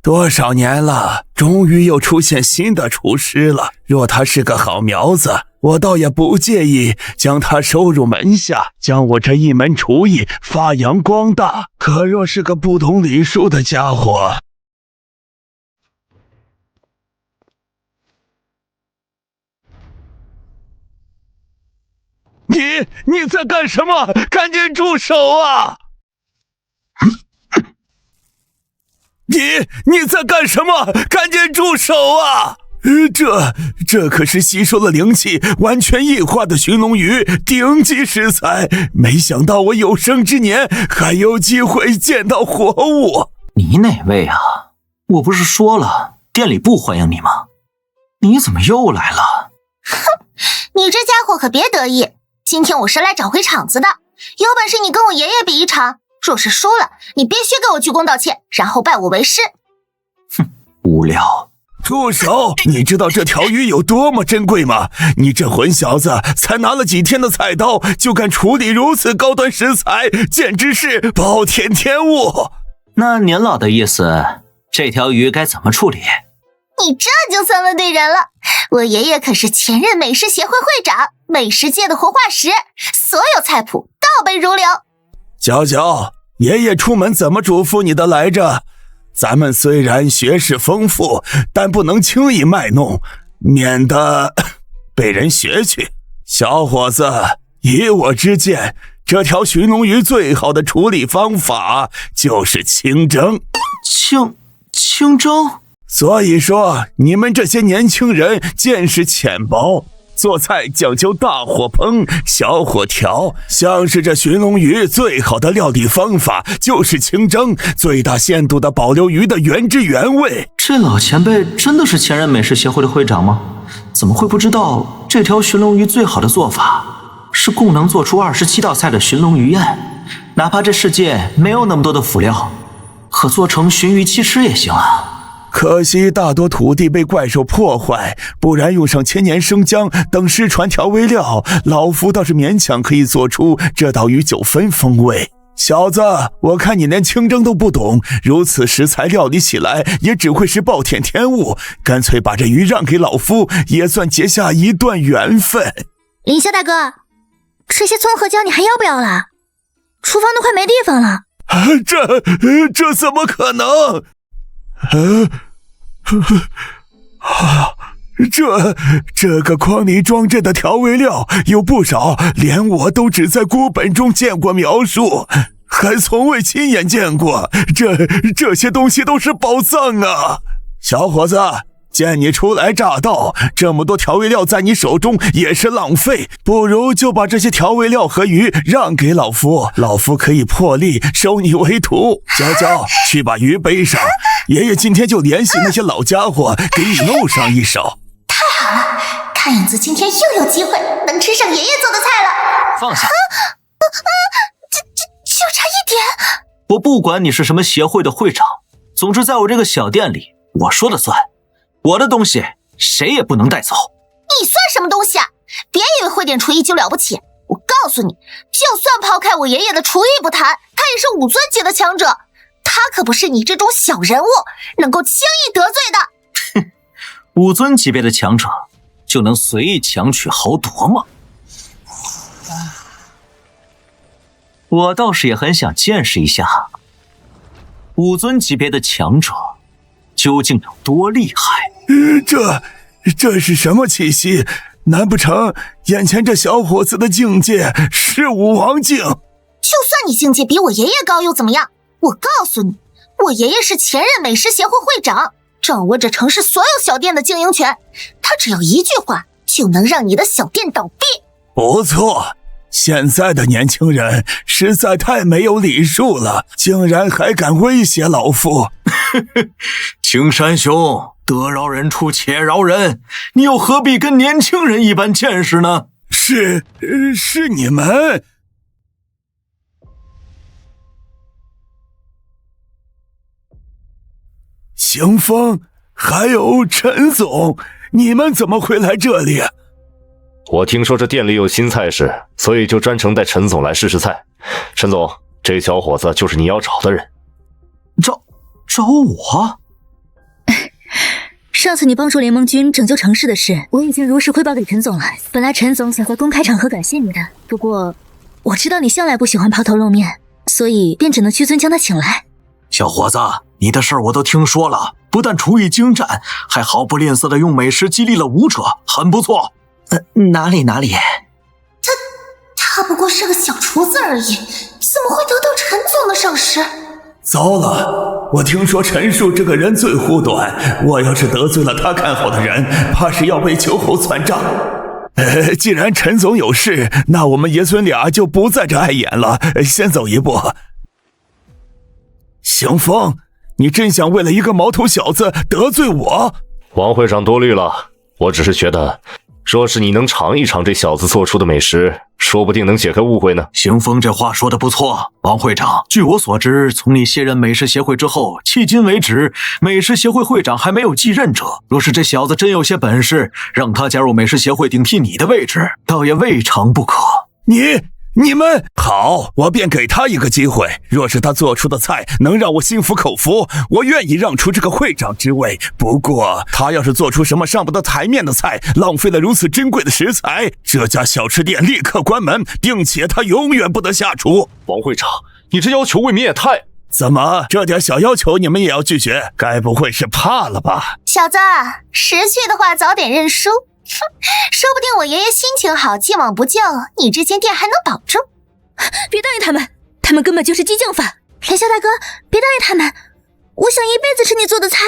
多少年了，终于又出现新的厨师了。若他是个好苗子，我倒也不介意将他收入门下，将我这一门厨艺发扬光大。可若是个不懂礼数的家伙……你在干什么？赶紧住手啊！你在干什么？赶紧住手啊！这可是吸收了灵气完全异化的寻龙鱼，顶级食材。没想到我有生之年还有机会见到活物。你哪位啊？我不是说了店里不欢迎你吗？你怎么又来了？哼，你这家伙可别得意，今天我是来找回场子的，有本事你跟我爷爷比一场，若是输了，你必须给我鞠躬道歉，然后拜我为师。哼，无聊。住手！你知道这条鱼有多么珍贵吗？你这混小子才拿了几天的菜刀，就敢处理如此高端食材，简直是暴殄天物。那您老的意思，这条鱼该怎么处理？你这就算问对人了，我爷爷可是前任美食协会会长，美食界的活化石，所有菜谱倒背如流。娇娇，爷爷出门怎么嘱咐你的来着？咱们虽然学识丰富，但不能轻易卖弄，免得被人学去。小伙子，以我之见，这条寻龙鱼最好的处理方法就是清蒸。清蒸？所以说，你们这些年轻人见识浅薄，做菜讲究大火烹，小火调。像是这寻龙鱼最好的料理方法就是清蒸，最大限度地保留鱼的原汁原味。这老前辈真的是前任美食协会的会长吗？怎么会不知道这条寻龙鱼最好的做法是共能做出27道菜的寻龙鱼宴？哪怕这世界没有那么多的辅料，可做成寻鱼鸡翅也行啊。可惜大多土地被怪兽破坏，不然用上千年生姜等失传调味料，老夫倒是勉强可以做出这道鱼9分风味。小子，我看你连清蒸都不懂，如此食材料理起来也只会是暴殄天物，干脆把这鱼让给老夫，也算结下一段缘分。林夏大哥，这些葱和姜你还要不要了？厨房都快没地方了。这怎么可能？这个筐里装着的调味料有不少，连我都只在孤本中见过描述，还从未亲眼见过。这些东西都是宝藏啊！小伙子，见你初来乍到，这么多调味料在你手中也是浪费，不如就把这些调味料和鱼让给老夫，老夫可以破例收你为徒。娇娇，去把鱼背上，爷爷今天就联系那些老家伙给你弄上一手。太好了，看样子今天又有机会能吃上爷爷做的菜了。放下！就差一点。我不管你是什么协会的会长，总之在我这个小店里，我说了算。我的东西谁也不能带走。你算什么东西啊？别以为会点厨艺就了不起，我告诉你，就算抛开我爷爷的厨艺不谈，他也是5尊级的强者，他可不是你这种小人物能够轻易得罪的。哼，5尊级别的强者就能随意强取豪夺吗？我倒是也很想见识一下5尊级别的强者究竟有多厉害。这是什么气息？难不成眼前这小伙子的境界是武王境？就算你境界比我爷爷高又怎么样？我告诉你，我爷爷是前任美食协会会长，掌握着城市所有小店的经营权，他只要一句话就能让你的小店倒闭。不错，现在的年轻人实在太没有礼数了，竟然还敢威胁老夫。青山兄，得饶人处且饶人，你又何必跟年轻人一般见识呢？是你们。邢峰，还有陈总，你们怎么会来这里？我听说这店里有新菜式，所以就专程带陈总来试试菜。陈总，这小伙子就是你要找的人。找我？上次你帮助联盟军拯救城市的事，我已经如实汇报给陈总了。本来陈总想在公开场合感谢你的，不过我知道你向来不喜欢抛头露面，所以便只能屈尊将他请来。小伙子，你的事儿我都听说了，不但厨艺精湛，还毫不吝啬地用美食激励了武者，很不错。哪里？他不过是个小厨子而已，怎么会得到陈总的赏识？糟了，我听说陈述这个人最护短，我要是得罪了他看好的人，怕是要被秋后算账。既然陈总有事，那我们爷孙俩就不在这碍眼了，先走一步。邢峰，你真想为了一个毛头小子得罪我？王会长多虑了，我只是觉得若是你能尝一尝这小子做出的美食，说不定能解开误会呢。邢峰这话说得不错，王会长，据我所知，从你卸任美食协会之后，迄今为止，美食协会会长还没有继任者。若是这小子真有些本事，让他加入美食协会顶替你的位置，倒也未尝不可。你们好，我便给他一个机会。若是他做出的菜能让我心服口服，我愿意让出这个会长之位。不过他要是做出什么上不得台面的菜，浪费了如此珍贵的食材，这家小吃店立刻关门，并且他永远不得下厨。王会长，你这要求未免也太……怎么，这点小要求你们也要拒绝？该不会是怕了吧？小子，识趣的话早点认输。说不定我爷爷心情好，既往不咎，你这间店还能保住。别答应他们，他们根本就是激将法。连笑大哥，别答应他们，我想一辈子吃你做的菜。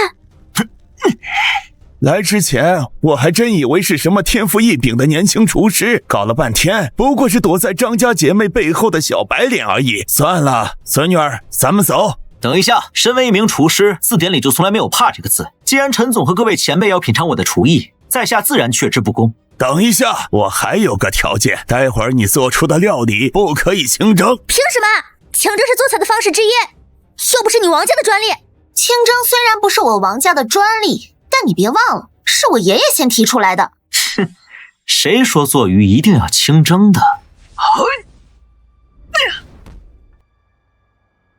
来之前我还真以为是什么天赋异禀的年轻厨师，搞了半天不过是躲在张家姐妹背后的小白脸而已。算了，孙女儿，咱们走。等一下，身为一名厨师，字典里就从来没有怕这个字。既然陈总和各位前辈要品尝我的厨艺，在下自然却之不恭。等一下，我还有个条件，待会儿你做出的料理不可以清蒸。凭什么？清蒸是做菜的方式之一，又不是你王家的专利。清蒸虽然不是我王家的专利，但你别忘了，是我爷爷先提出来的。哼，谁说做鱼一定要清蒸的？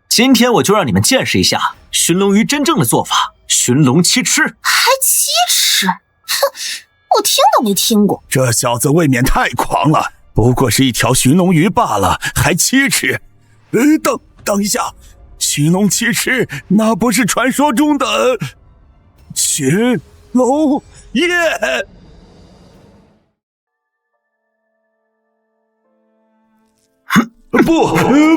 今天我就让你们见识一下寻龙鱼真正的做法，寻龙七吃。还七吃？哼，我听都没听过。这小子未免太狂了，不过是一条寻龙鱼罢了，还七吃？等一下，寻龙七吃那不是传说中的寻龙夜？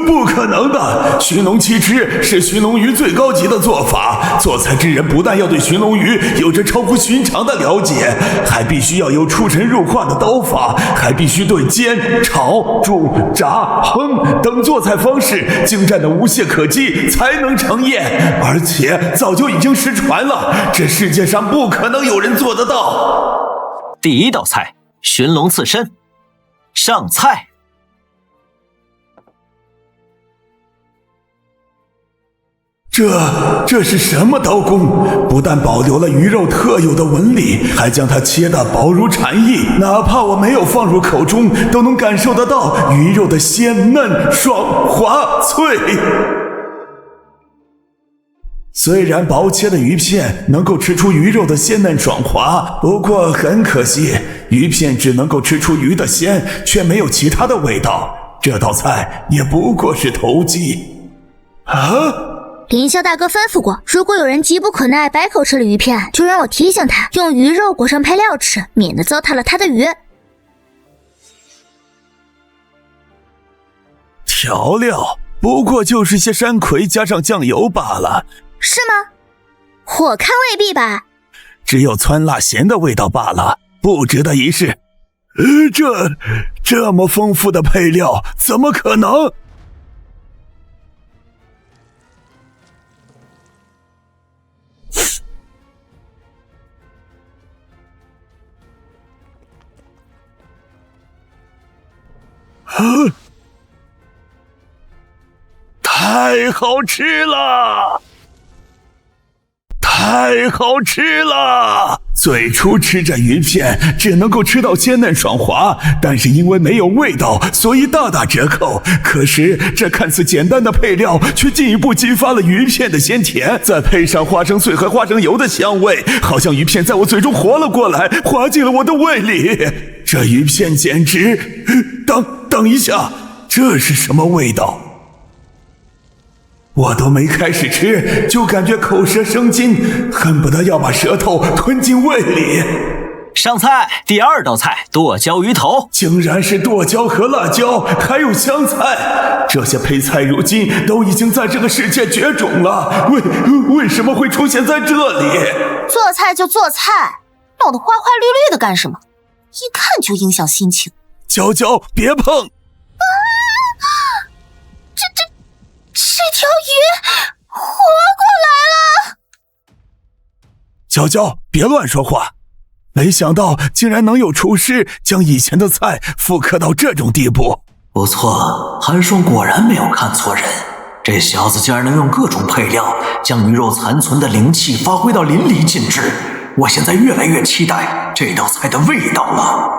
不可能的！寻龙七吃是寻龙鱼最高级的做法，做菜之人不但要对寻龙鱼有着超乎寻常的了解，还必须要有出神入化的刀法，还必须对煎、炒、煮、炸、烹等做菜方式精湛的无懈可击，才能成宴。而且早就已经失传了，这世界上不可能有人做得到。第一道菜，寻龙刺身。上菜。这是什么刀工？不但保留了鱼肉特有的纹理，还将它切得薄如蝉翼，哪怕我没有放入口中，都能感受得到鱼肉的鲜嫩、爽滑、脆。虽然薄切的鱼片能够吃出鱼肉的鲜嫩爽滑，不过很可惜，鱼片只能够吃出鱼的鲜，却没有其他的味道。这道菜也不过是投机。凌霄大哥吩咐过，如果有人急不可耐白口吃了鱼片，就让我提醒他用鱼肉裹上配料吃，免得糟蹋了他的鱼。调料不过就是些山葵加上酱油罢了，是吗？我看未必吧。只有酸辣咸的味道罢了，不值得一试。这么丰富的配料，怎么可能？太好吃了！太好吃了！最初吃这鱼片只能够吃到鲜嫩爽滑，但是因为没有味道，所以大打折扣。可是这看似简单的配料，却进一步激发了鱼片的鲜甜，再配上花生碎和花生油的香味，好像鱼片在我嘴中活了过来，滑进了我的胃里。这鱼片简直……等一下，这是什么味道？我都没开始吃，就感觉口舌生津，恨不得要把舌头吞进胃里。上菜，第2道菜剁椒鱼头，竟然是剁椒和辣椒，还有香菜，这些配菜如今都已经在这个世界绝种了，为什么会出现在这里？做菜就做菜，弄得花花绿绿的干什么？一看就影响心情。娇娇，别碰！这条鱼活过来了！娇娇，别乱说话！没想到竟然能有厨师将以前的菜复刻到这种地步。不错，韩双果然没有看错人，这小子竟然能用各种配料将鱼肉残存的灵气发挥到淋漓尽致。我现在越来越期待这道菜的味道了。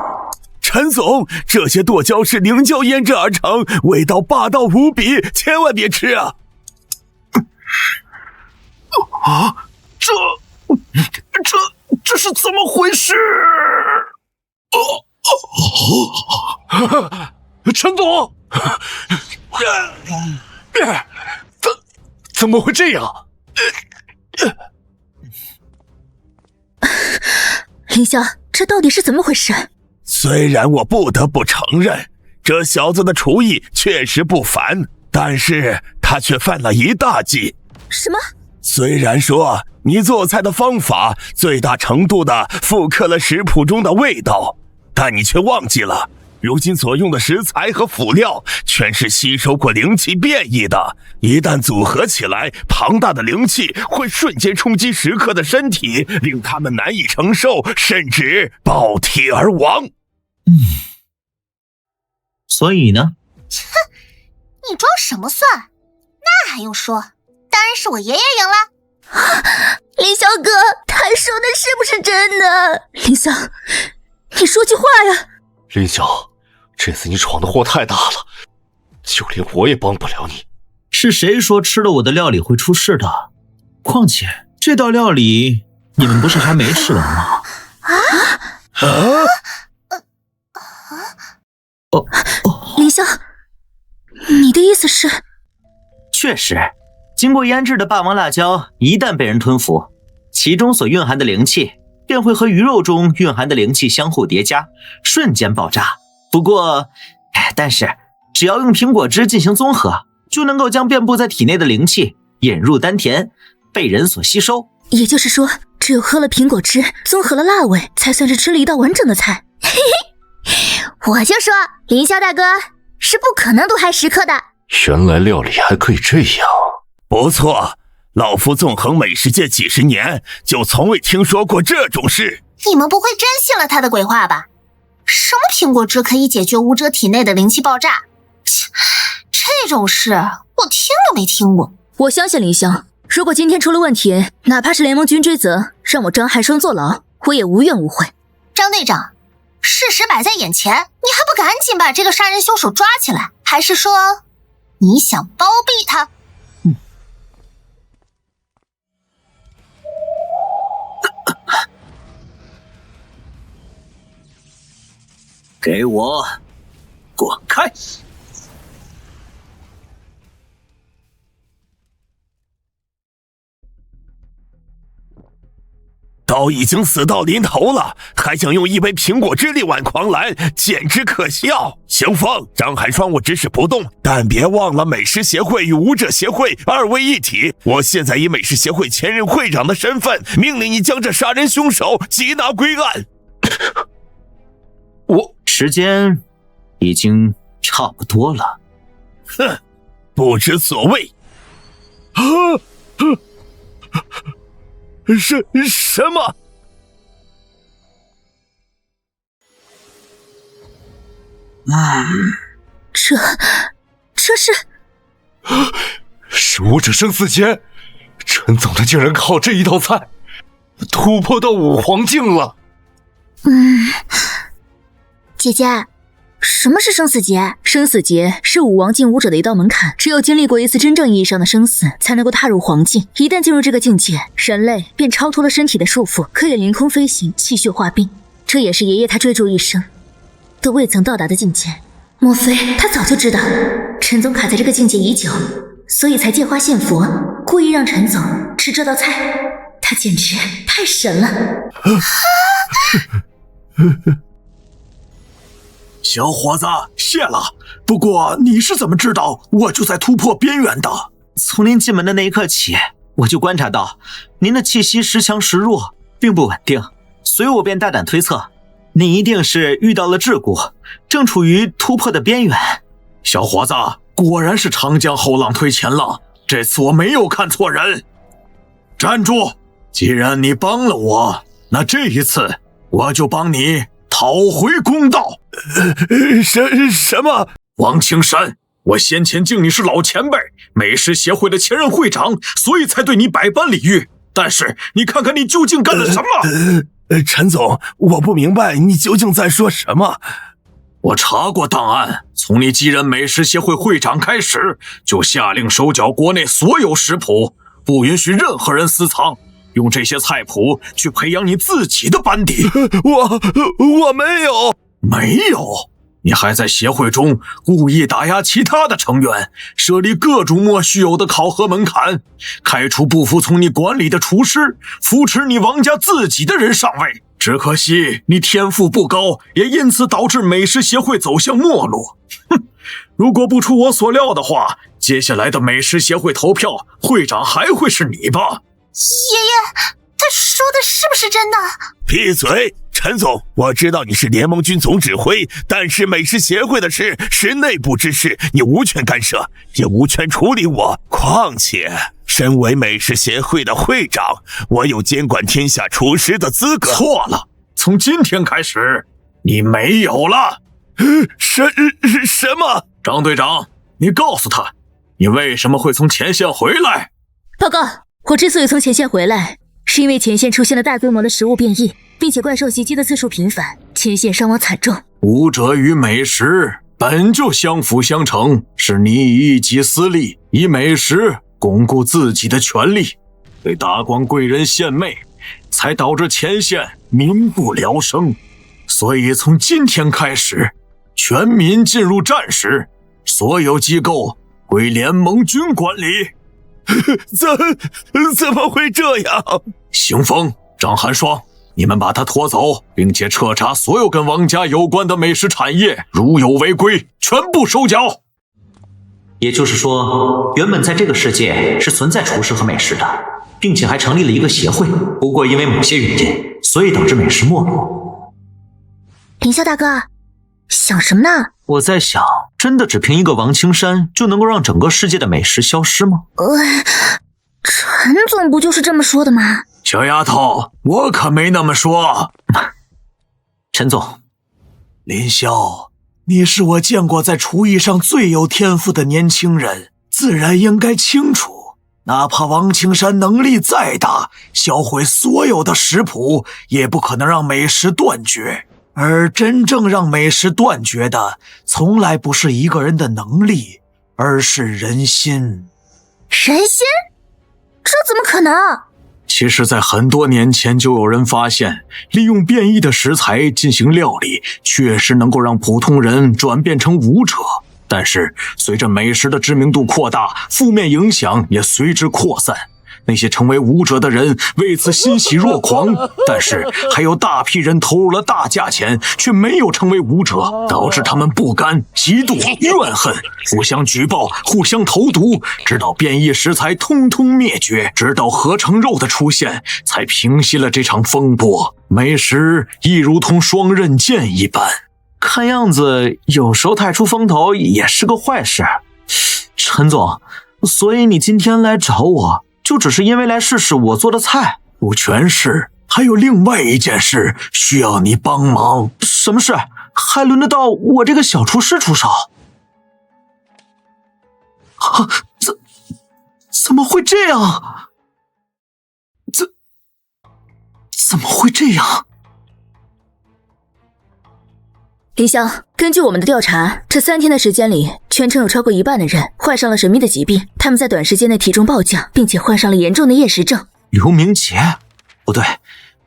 陈总，这些剁椒是凝胶腌制而成，味道霸道无比，千万别吃啊！这是怎么回事？陈总，怎么会这样？林萧，这到底是怎么回事？虽然我不得不承认，这小子的厨艺确实不凡，但是他却犯了一大忌。什么？虽然说你做菜的方法最大程度地复刻了食谱中的味道，但你却忘记了，如今所用的食材和辅料全是吸收过灵气变异的，一旦组合起来，庞大的灵气会瞬间冲击食客的身体，令他们难以承受，甚至爆体而亡。所以呢？哼，你装什么蒜？那还用说？当然是我爷爷赢了。林萧哥，他说的是不是真的？林萧，你说句话呀！林萧，这次你闯的祸太大了，就连我也帮不了你。是谁说吃了我的料理会出事的？况且这道料理你们不是还没吃完吗？林萧，你的意思是？确实，经过腌制的霸王辣椒一旦被人吞服，其中所蕴含的灵气便会和鱼肉中蕴含的灵气相互叠加，瞬间爆炸。不过，但是只要用苹果汁进行综合，就能够将遍布在体内的灵气引入丹田，被人所吸收。也就是说，只有喝了苹果汁，综合了辣味，才算是吃了一道完整的菜。嘿嘿，我就说林萧大哥是不可能毒害食客的。原来料理还可以这样。不错，老夫纵横美食界几十年，就从未听说过这种事。你们不会真信了他的鬼话吧？什么苹果汁可以解决武者体内的灵气爆炸？这种事我听都没听过。我相信林萧，如果今天出了问题，哪怕是联盟军追责，让我张寒霜坐牢，我也无怨无悔。张队长，事实摆在眼前，你还不赶紧把这个杀人凶手抓起来？还是说你想包庇他？给我滚开！都已经死到临头了，还想用一杯苹果汁力挽狂澜，简直可笑！行风，张寒霜我指使不动，但别忘了美食协会与武者协会二位一体。我现在以美食协会前任会长的身份，命令你将这杀人凶手缉拿归案。时间已经差不多了。哼，不知所谓。什么？这是武者生死劫，陈总他竟然靠这一道菜突破到5黄境了。姐姐，什么是生死劫？生死劫是5王境武者的一道门槛，只有经历过一次真正意义上的生死，才能够踏入黄境。一旦进入这个境界，人类便超脱了身体的束缚，可以凌空飞行，气血化冰。这也是爷爷他追逐一生都未曾到达的境界。莫非他早就知道陈总卡在这个境界已久，所以才借花献佛，故意让陈总吃这道菜？他简直太神了！小伙子，谢了。不过你是怎么知道我就在突破边缘的？从您进门的那一刻起，我就观察到您的气息时强时弱，并不稳定，所以我便大胆推测，您一定是遇到了桎梏，正处于突破的边缘。小伙子，果然是长江后浪推前浪，这次我没有看错人。站住！既然你帮了我，那这一次我就帮你讨回公道。什么？王青山，我先前敬你是老前辈，美食协会的前任会长，所以才对你百般礼遇。但是你看看你究竟干了什么？陈总，我不明白你究竟在说什么。我查过档案，从你继任美食协会会长开始，就下令收缴国内所有食谱，不允许任何人私藏，用这些菜谱去培养你自己的班底。我没有。没有？你还在协会中故意打压其他的成员，设立各种莫须有的考核门槛，开除不服从你管理的厨师，扶持你王家自己的人上位。只可惜你天赋不高，也因此导致美食协会走向没落。哼，如果不出我所料的话，接下来的美食协会投票，会长还会是你吧？爷爷，他说的是不是真的？闭嘴！陈总，我知道你是联盟军总指挥，但是美食协会的事是内部之事，你无权干涉，也无权处理我。况且，身为美食协会的会长，我有监管天下厨师的资格。错了，从今天开始，你没有了。什么？张队长，你告诉他，你为什么会从前线回来？报告，我之所以从前线回来，是因为前线出现了大规模的食物变异，并且怪兽袭击的次数频繁，前线伤亡惨重。武者与美食本就相辅相成，是你以一己私利，以美食巩固自己的权利，对达官贵人献媚，才导致前线民不聊生。所以从今天开始，全民进入战时，所有机构归联盟军管理。怎么会这样？邢峰、张寒霜，你们把他拖走，并且彻查所有跟王家有关的美食产业，如有违规，全部收缴。也就是说，原本在这个世界是存在厨师和美食的，并且还成立了一个协会，不过因为某些原因，所以导致美食没落。凌霄大哥，想什么呢？我在想，真的只凭一个王青山就能够让整个世界的美食消失吗？陈总不就是这么说的吗？小丫头，我可没那么说。陈总，林霄，你是我见过在厨艺上最有天赋的年轻人，自然应该清楚，哪怕王青山能力再大，销毁所有的食谱，也不可能让美食断绝。而真正让美食断绝的，从来不是一个人的能力，而是人心。人心？这怎么可能？其实在很多年前就有人发现，利用变异的食材进行料理，确实能够让普通人转变成武者。但是随着美食的知名度扩大，负面影响也随之扩散，那些成为武者的人为此欣喜若狂，但是还有大批人投入了大价钱，却没有成为武者，导致他们不甘、嫉妒、怨恨，互相举报，互相投毒，直到变异食材通通灭绝，直到合成肉的出现，才平息了这场风波。美食亦如同双刃剑一般，看样子有时候太出风头也是个坏事。陈总，所以你今天来找我，就只是因为来试试我做的菜？不全是，还有另外一件事需要你帮忙。什么事？还轮得到我这个小厨师出手？啊，怎么会这样？怎么会这样？林霄，根据我们的调查，这3天的时间里，全城有超过1半的人患上了神秘的疾病，他们在短时间内体重暴降，并且患上了严重的厌食症。刘明杰？不对，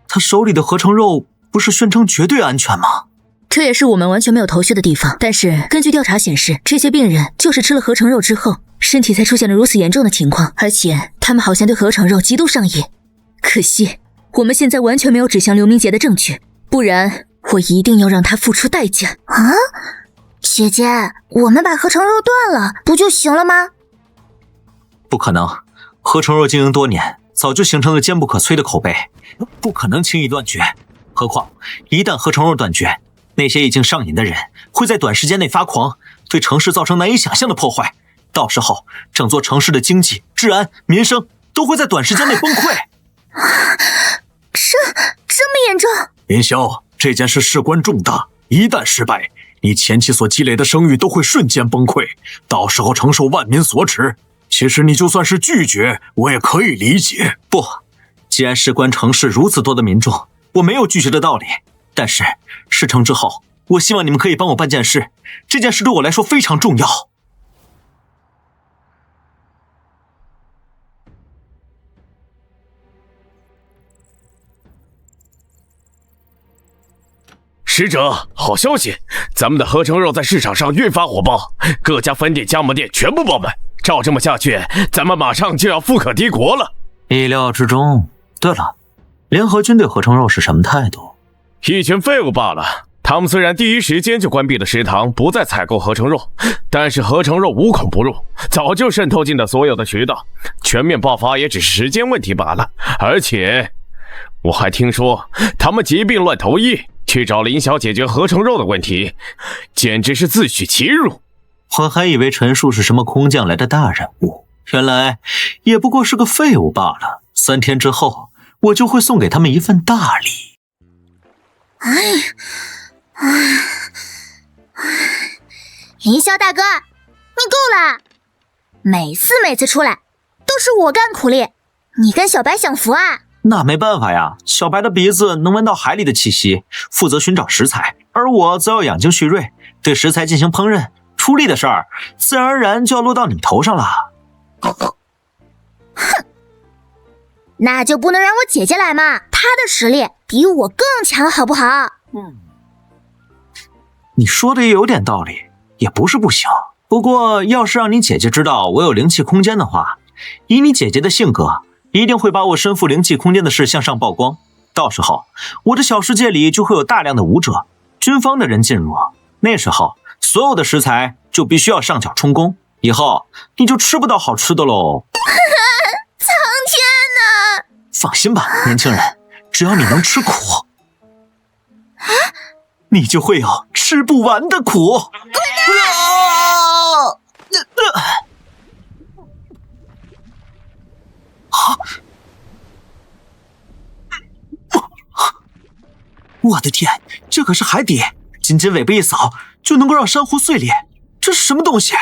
他手里的合成肉不是宣称绝对安全吗？这也是我们完全没有头绪的地方。但是根据调查显示，这些病人就是吃了合成肉之后，身体才出现了如此严重的情况，而且他们好像对合成肉极度上瘾。可惜我们现在完全没有指向刘明杰的证据，不然我一定要让他付出代价。啊，姐姐，我们把合成肉断了不就行了吗？不可能，合成肉经营多年，早就形成了坚不可摧的口碑，不可能轻易断绝。何况一旦合成肉断绝，那些已经上瘾的人会在短时间内发狂，对城市造成难以想象的破坏，到时候整座城市的经济、治安、民生都会在短时间内崩溃。这么严重？林霄，这件事事关重大，一旦失败，你前期所积累的声誉都会瞬间崩溃，到时候承受万民所指。其实你就算是拒绝，我也可以理解。不，既然事关城市如此多的民众，我没有拒绝的道理。但是事成之后，我希望你们可以帮我办件事，这件事对我来说非常重要。使者，好消息！咱们的合成肉在市场上越发火爆，各家分店、加盟店全部爆满。照这么下去，咱们马上就要富可敌国了。意料之中。对了，联合军对合成肉是什么态度？一群废物罢了。他们虽然第一时间就关闭了食堂，不再采购合成肉，但是合成肉无孔不入，早就渗透进了所有的渠道，全面爆发也只是时间问题罢了。而且，我还听说他们疾病乱投医。去找林晓解决合成肉的问题，简直是自取其辱。我还以为陈述是什么空降来的大人物，原来也不过是个废物罢了。3天之后，我就会送给他们一份大礼。林霄大哥，你够了！每次出来都是我干苦力，你跟小白享福啊？那没办法呀，小白的鼻子能闻到海里的气息，负责寻找食材，而我则要养精蓄锐，对食材进行烹饪。出力的事儿，自然而然就要落到你头上了。哼，那就不能让我姐姐来嘛？她的实力比我更强，好不好？你说的也有点道理，也不是不行。不过，要是让你姐姐知道我有灵气空间的话，以你姐姐的性格，一定会把我身负灵气空间的事向上曝光，到时候我的小世界里就会有大量的武者、军方的人进入，那时候所有的食材就必须要上缴充公，以后你就吃不到好吃的喽。苍天呐！放心吧，年轻人，只要你能吃苦，你就会有吃不完的苦。我的天，这可是海底，仅仅尾巴一扫就能够让珊瑚碎裂，这是什么东西？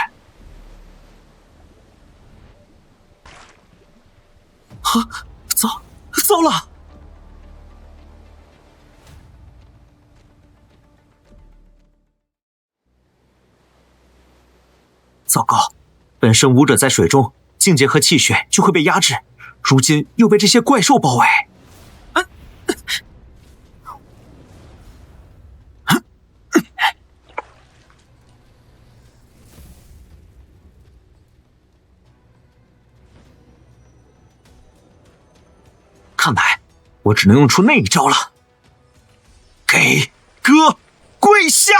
糟了！糟糕，本身武者在水中，境界和气血就会被压制，如今又被这些怪兽包围。看来我只能用出那一招了。给哥跪下！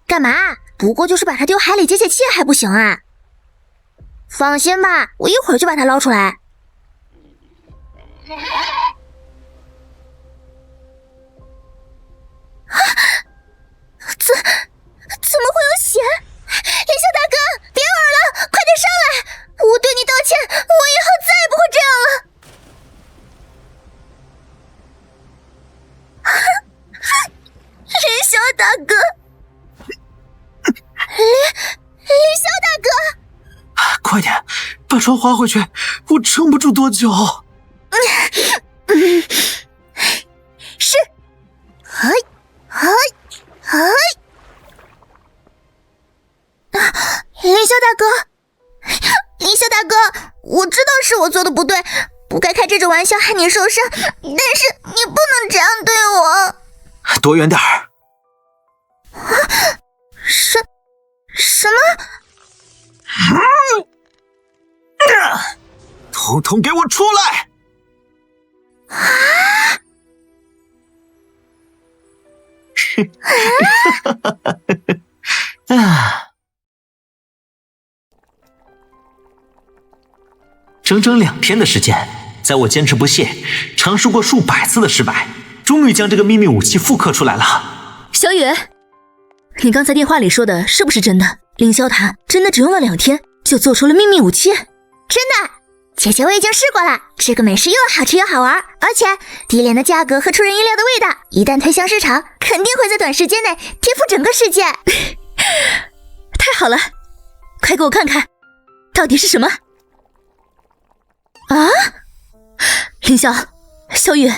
干嘛？不过就是把他丢海里解解气还不行啊？放心吧，我一会儿就把他捞出来。怎么会有血？林霄大哥，别玩了，快点上来！我对你道歉，我以后再也不会这样了。林霄大哥，林霄大哥，快点把船划回去，我撑不住多久。是，嘿，嘿，嘿。林霄大哥，林霄大哥，我知道是我做的不对，不该开这种玩笑害你受伤，但是你不能这样对我。躲远点儿。什么？统统给我出来！啊！整整2天的时间，在我坚持不懈、尝试过数百次的失败，终于将这个秘密武器复刻出来了。小雨，你刚才电话里说的是不是真的？凌霄塔真的只用了2天就做出了秘密武器？真的，姐姐我已经试过了，这个美食又好吃又好玩，而且低廉的价格和出人意料的味道，一旦推向市场，肯定会在短时间内颠覆整个世界。太好了，快给我看看，到底是什么？啊！凌霄、小雨，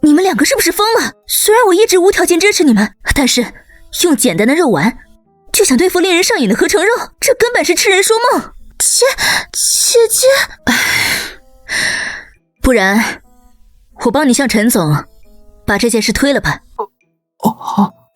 你们2个是不是疯了？虽然我一直无条件支持你们，但是用简单的肉丸就想对付令人上瘾的合成肉，这根本是痴人说梦。姐姐，不然我帮你向陈总把这件事推了吧。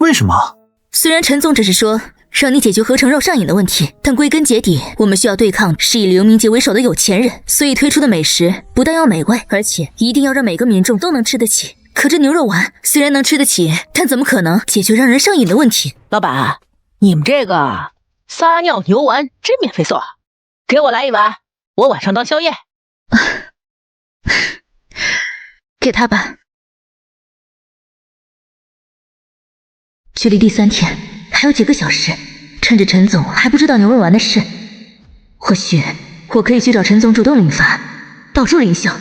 为什么？虽然陈总只是说让你解决合成肉上瘾的问题，但归根结底，我们需要对抗是以刘明杰为首的有钱人，所以推出的美食不但要美味，而且一定要让每个民众都能吃得起。可这牛肉丸虽然能吃得起，但怎么可能解决让人上瘾的问题？老板，你们这个撒尿牛丸真免费送，给我来1碗，我晚上当宵夜。给他吧。距离第3天还有几个小时，趁着陈总还不知道牛肉丸的事，或许我可以去找陈总主动领罚，保住凌霄。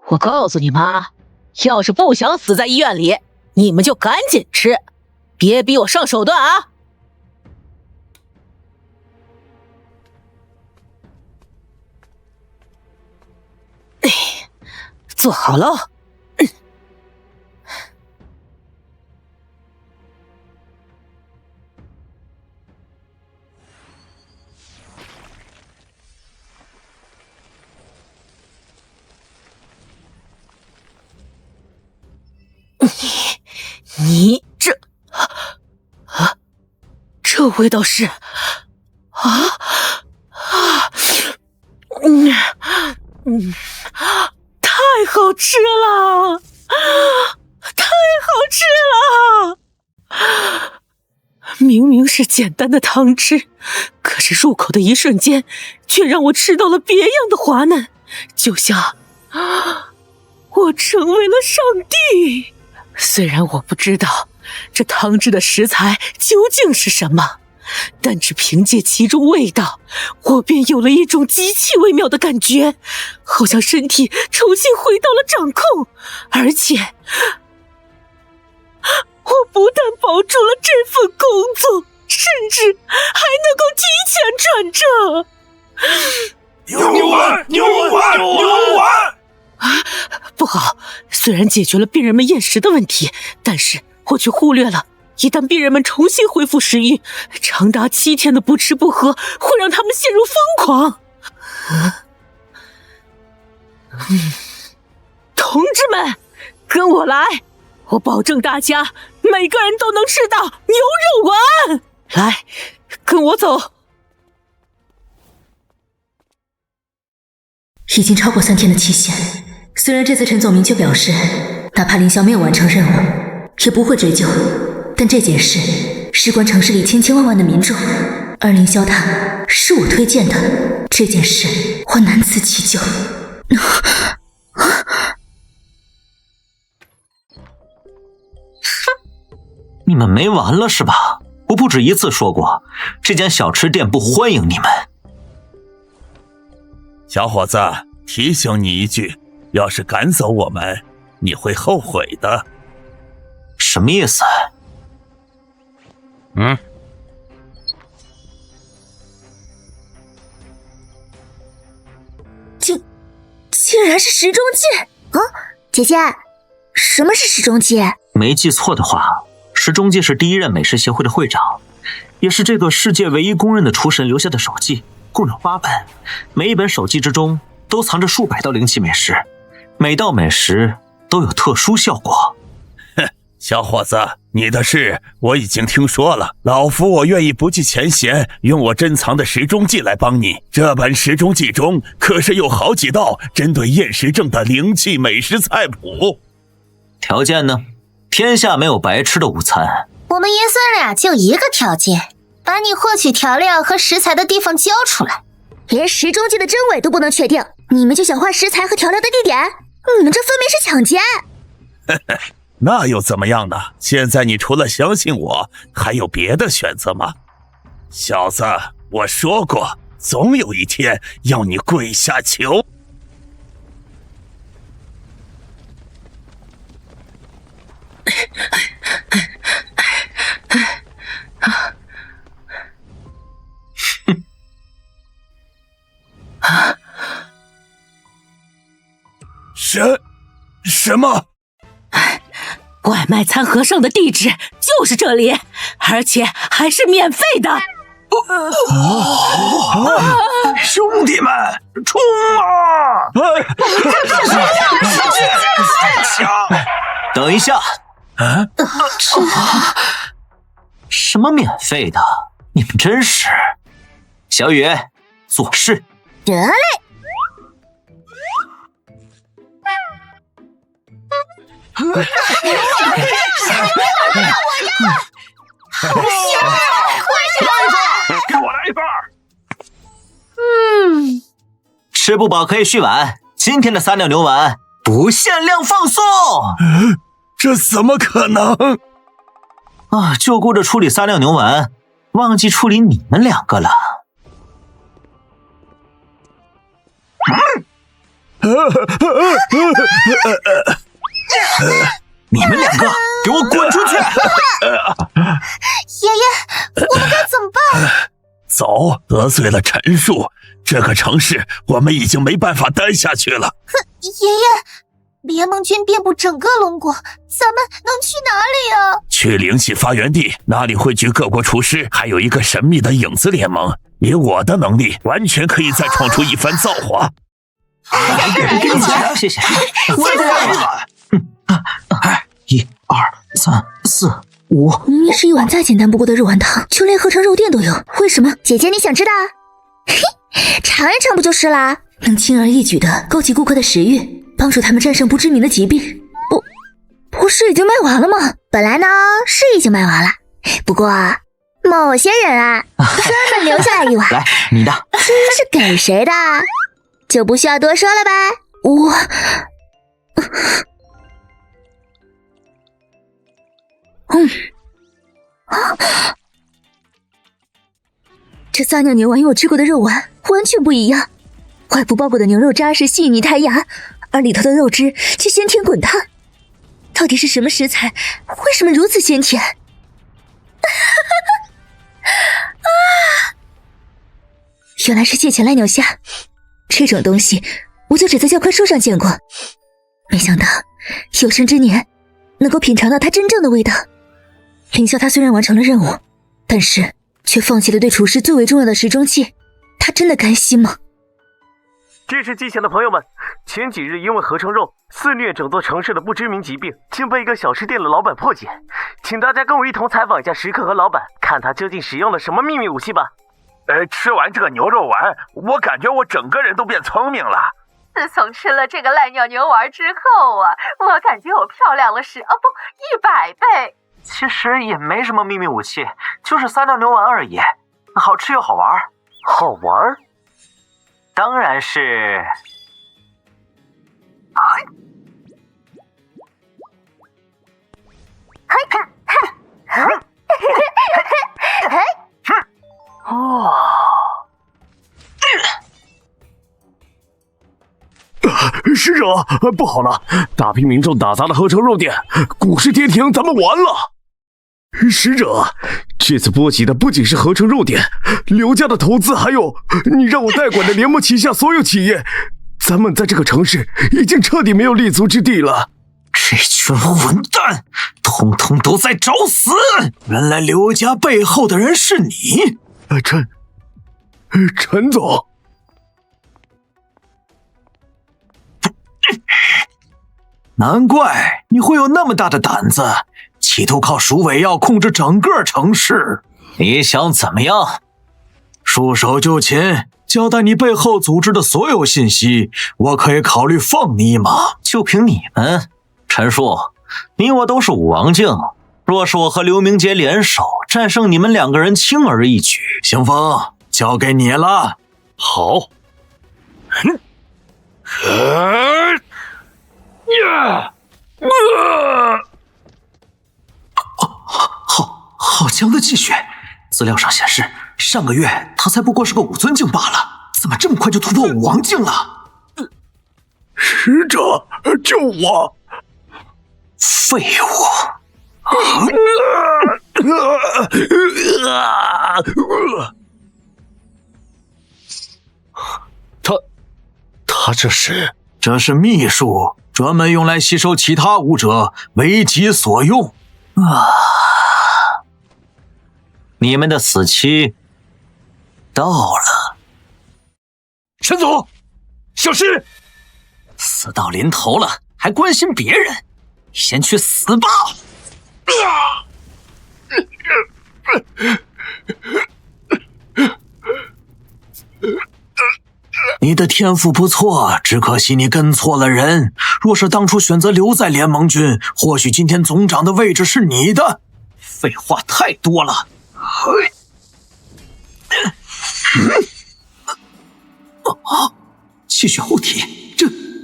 我告诉你们啊，要是不想死在医院里，你们就赶紧吃，别逼我上手段啊！做好了。你这这味道是太好吃了，太好吃了！明明是简单的汤汁，可是入口的一瞬间，却让我吃到了别样的滑嫩，就像我成为了上帝。虽然我不知道这汤汁的食材究竟是什么，但只凭借其中味道，我便有了一种极其微妙的感觉，好像身体重新回到了掌控，而且我不但保住了这份工作，甚至还能够提前转正。牛丸，牛丸，牛丸！不好，虽然解决了病人们厌食的问题，但是我却忽略了，一旦病人们重新恢复食欲，长达7天的不吃不喝会让他们陷入疯狂。同志们，跟我来，我保证大家每个人都能吃到牛肉丸。来，跟我走。已经超过3天的期限，虽然这次陈总明确表示，哪怕凌霄没有完成任务，也不会追究，但这件事事关城市里千千万万的民众，而凌霄他是我推荐的，这件事我难辞其咎。你们没完了是吧？我不止一次说过，这间小吃店不欢迎你们。小伙子，提醒你一句，要是赶走我们，你会后悔的。什么意思？竟然是时钟祭啊！姐姐，什么是时钟祭？没记错的话，时钟祭是第一任美食协会的会长，也是这个世界唯一公认的厨神留下的手记，共有8本，每一本手记之中都藏着数百道灵奇美食，每道美食都有特殊效果。小伙子，你的事我已经听说了，老夫我愿意不计前嫌，用我珍藏的时钟记来帮你。这本时钟记中可是有好几道针对厌食症的灵气美食菜谱。条件呢？天下没有白吃的午餐。我们爷孙俩就一个条件，把你获取调料和食材的地方交出来。连时钟记的真伪都不能确定，你们就想换食材和调料的地点？你们这分明是抢劫！那又怎么样呢？现在你除了相信我，还有别的选择吗？小子，我说过，总有一天要你跪下求。什么？外卖餐盒上的地址就是这里，而且还是免费的。兄弟们，冲啊！等一下，什么免费的？你们真是……小雨，做事。得嘞。给我来一半。吃不饱可以续碗，今天的撒尿牛丸不限量放送。这怎么可能？就顾着处理撒尿牛丸，忘记处理你们2个了。你们2个给我滚出去！爷爷，我们该怎么办？走，得罪了陈述，这个城市我们已经没办法待下去了。爷爷，联盟军遍布整个龙国，咱们能去哪里啊？去灵气发源地，那里汇聚各国厨师，还有一个神秘的影子联盟。以我的能力，完全可以再创出一番造化。给你钱，谢谢。我也来一碗。1、2、3、4、5。明明是一碗再简单不过的肉丸汤，就连合成肉店都有，为什么？姐姐你想知道？嘿，尝一尝不就是啦？能轻而易举地勾起顾客的食欲，帮助他们战胜不知名的疾病。不是已经卖完了吗？本来呢是已经卖完了，不过某些人啊，专门留下来一碗。来，你的。至于是给谁的，就不需要多说了吧。这撒尿牛丸与我吃过的肉丸完全不一样，外部包裹的牛肉渣是细腻弹牙，而里头的肉汁却鲜甜滚烫。到底是什么食材？为什么如此鲜甜？原来是蟹钳濑鸟虾，这种东西我就只在教科书上见过，没想到有生之年能够品尝到它真正的味道。凌霄他虽然完成了任务，但是却放弃了对厨师最为重要的时钟器，他真的甘心吗？支持剧情的朋友们，前几日因为合成肉肆虐整座城市的不知名疾病，竟被一个小吃店的老板破解。请大家跟我一同采访一下食客和老板，看他究竟使用了什么秘密武器吧。吃完这个牛肉丸，我感觉我整个人都变聪明了。自从吃了这个赖尿牛丸之后啊，我感觉我漂亮了100倍。其实也没什么秘密武器，就是撒尿牛丸而已，好吃又好玩。好玩？当然是。使者，不好了！大批民众打砸了合成肉店，股市跌停，咱们完了！使者，这次波及的不仅是合成肉店，刘家的投资，还有你让我代管的联盟旗下所有企业，咱们在这个城市已经彻底没有立足之地了。这群混蛋，统统都在找死！原来刘家背后的人是你，陈总。难怪你会有那么大的胆子，企图靠鼠尾药控制整个城市。你想怎么样？束手就擒，交代你背后组织的所有信息，我可以考虑放你一马。就凭你们，陈叔，你我都是武王境，若是我和刘明杰联手，战胜你们2个人轻而易举。行风，交给你了。好。好强的气血！资料上显示，上个月他才不过是个5尊境罢了，怎么这么快就突破武王境了？使者，救我！废物！他这是？这是秘术，专门用来吸收其他武者，为己所用。你们的死期到了。陈总，小心！死到临头了，还关心别人？先去死吧！你的天赋不错，只可惜你跟错了人。若是当初选择留在联盟军，或许今天总长的位置是你的。废话太多了。气血护体，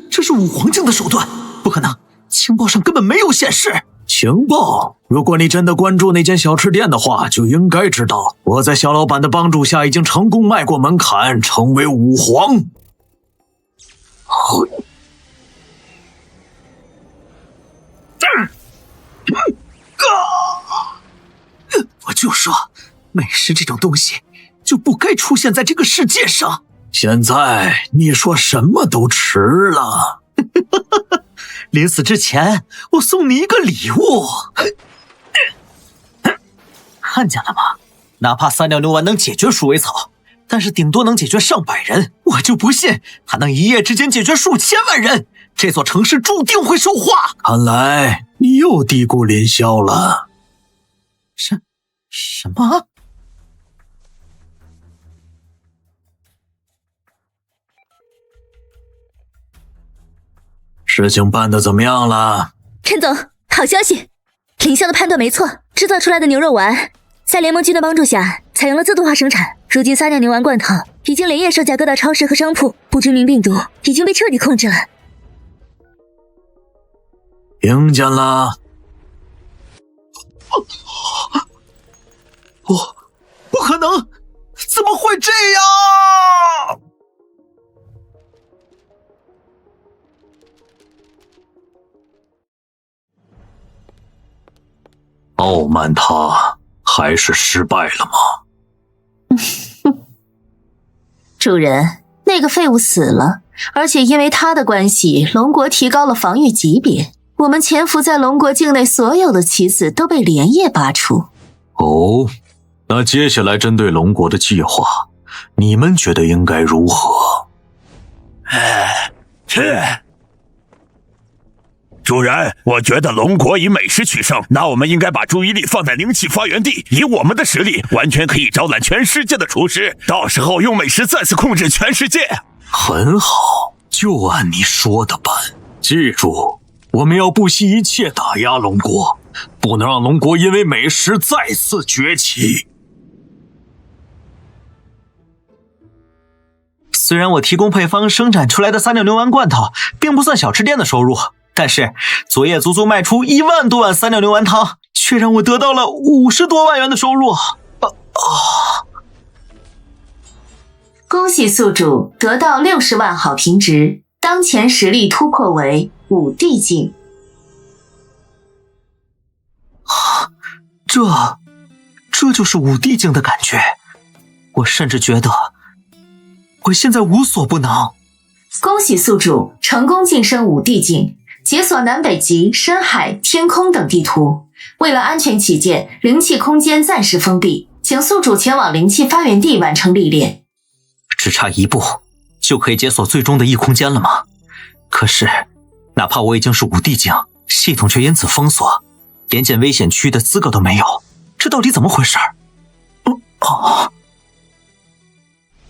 这是武皇境的手段，不可能，情报上根本没有显示。情报？如果你真的关注那间小吃店的话，就应该知道，我在肖老板的帮助下已经成功迈过门槛，成为武皇。我就说，美食这种东西就不该出现在这个世界上。现在你说什么都迟了。临死之前，我送你一个礼物。看见了吗？哪怕撒尿牛丸能解决鼠尾草，但是顶多能解决上百人，我就不信他能一夜之间解决数千万人。这座城市注定会受化。看来你又低估林霄了。什么？事情办得怎么样了？陈总，好消息！林霄的判断没错，制造出来的牛肉丸在联盟军的帮助下采用了自动化生产，如今撒尿牛丸罐头已经连夜售价各大超市和商铺，不知名病毒已经被彻底控制了。听见了？不可能！怎么会这样？傲慢他还是失败了吗？主人，那个废物死了，而且因为他的关系，龙国提高了防御级别。我们潜伏在龙国境内所有的棋子都被连夜拔出。哦，那接下来针对龙国的计划，你们觉得应该如何？吃。主人，我觉得龙国以美食取胜，那我们应该把注意力放在灵气发源地。以我们的实力，完全可以招揽全世界的厨师，到时候用美食再次控制全世界。很好，就按你说的办。记住，我们要不惜一切打压龙国，不能让龙国因为美食再次崛起。虽然我提供配方生产出来的撒尿牛丸罐头并不算小吃店的收入，但是昨夜足足卖出1万多碗撒尿牛丸汤，却让我得到了50多万元的收入。恭喜宿主得到60万好评值，当前实力突破为5帝境。这就是5帝境的感觉。我甚至觉得我现在无所不能。恭喜宿主成功晋升5帝境，解锁南北极、深海、天空等地图。为了安全起见，灵气空间暂时封闭，请宿主前往灵气发源地完成历练。只差1步就可以解锁最终的异空间了吗？可是哪怕我已经是5帝境，系统却因此封锁，连进危险区的资格都没有，这到底怎么回事？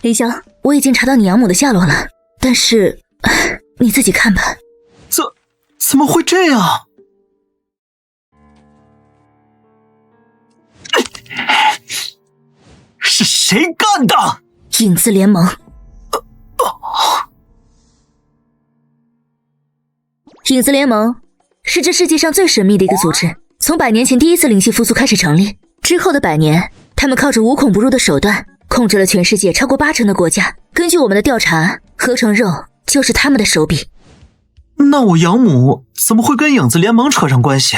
林霄，我已经查到你养母的下落了，但是你自己看吧。怎么会这样？是谁干的？影子联盟。影子联盟是这世界上最神秘的一个组织，从100年前第一次灵气复苏开始成立，之后的100年，他们靠着无孔不入的手段控制了全世界超过80%的国家。根据我们的调查，合成肉就是他们的手笔。那我养母怎么会跟影子联盟扯上关系？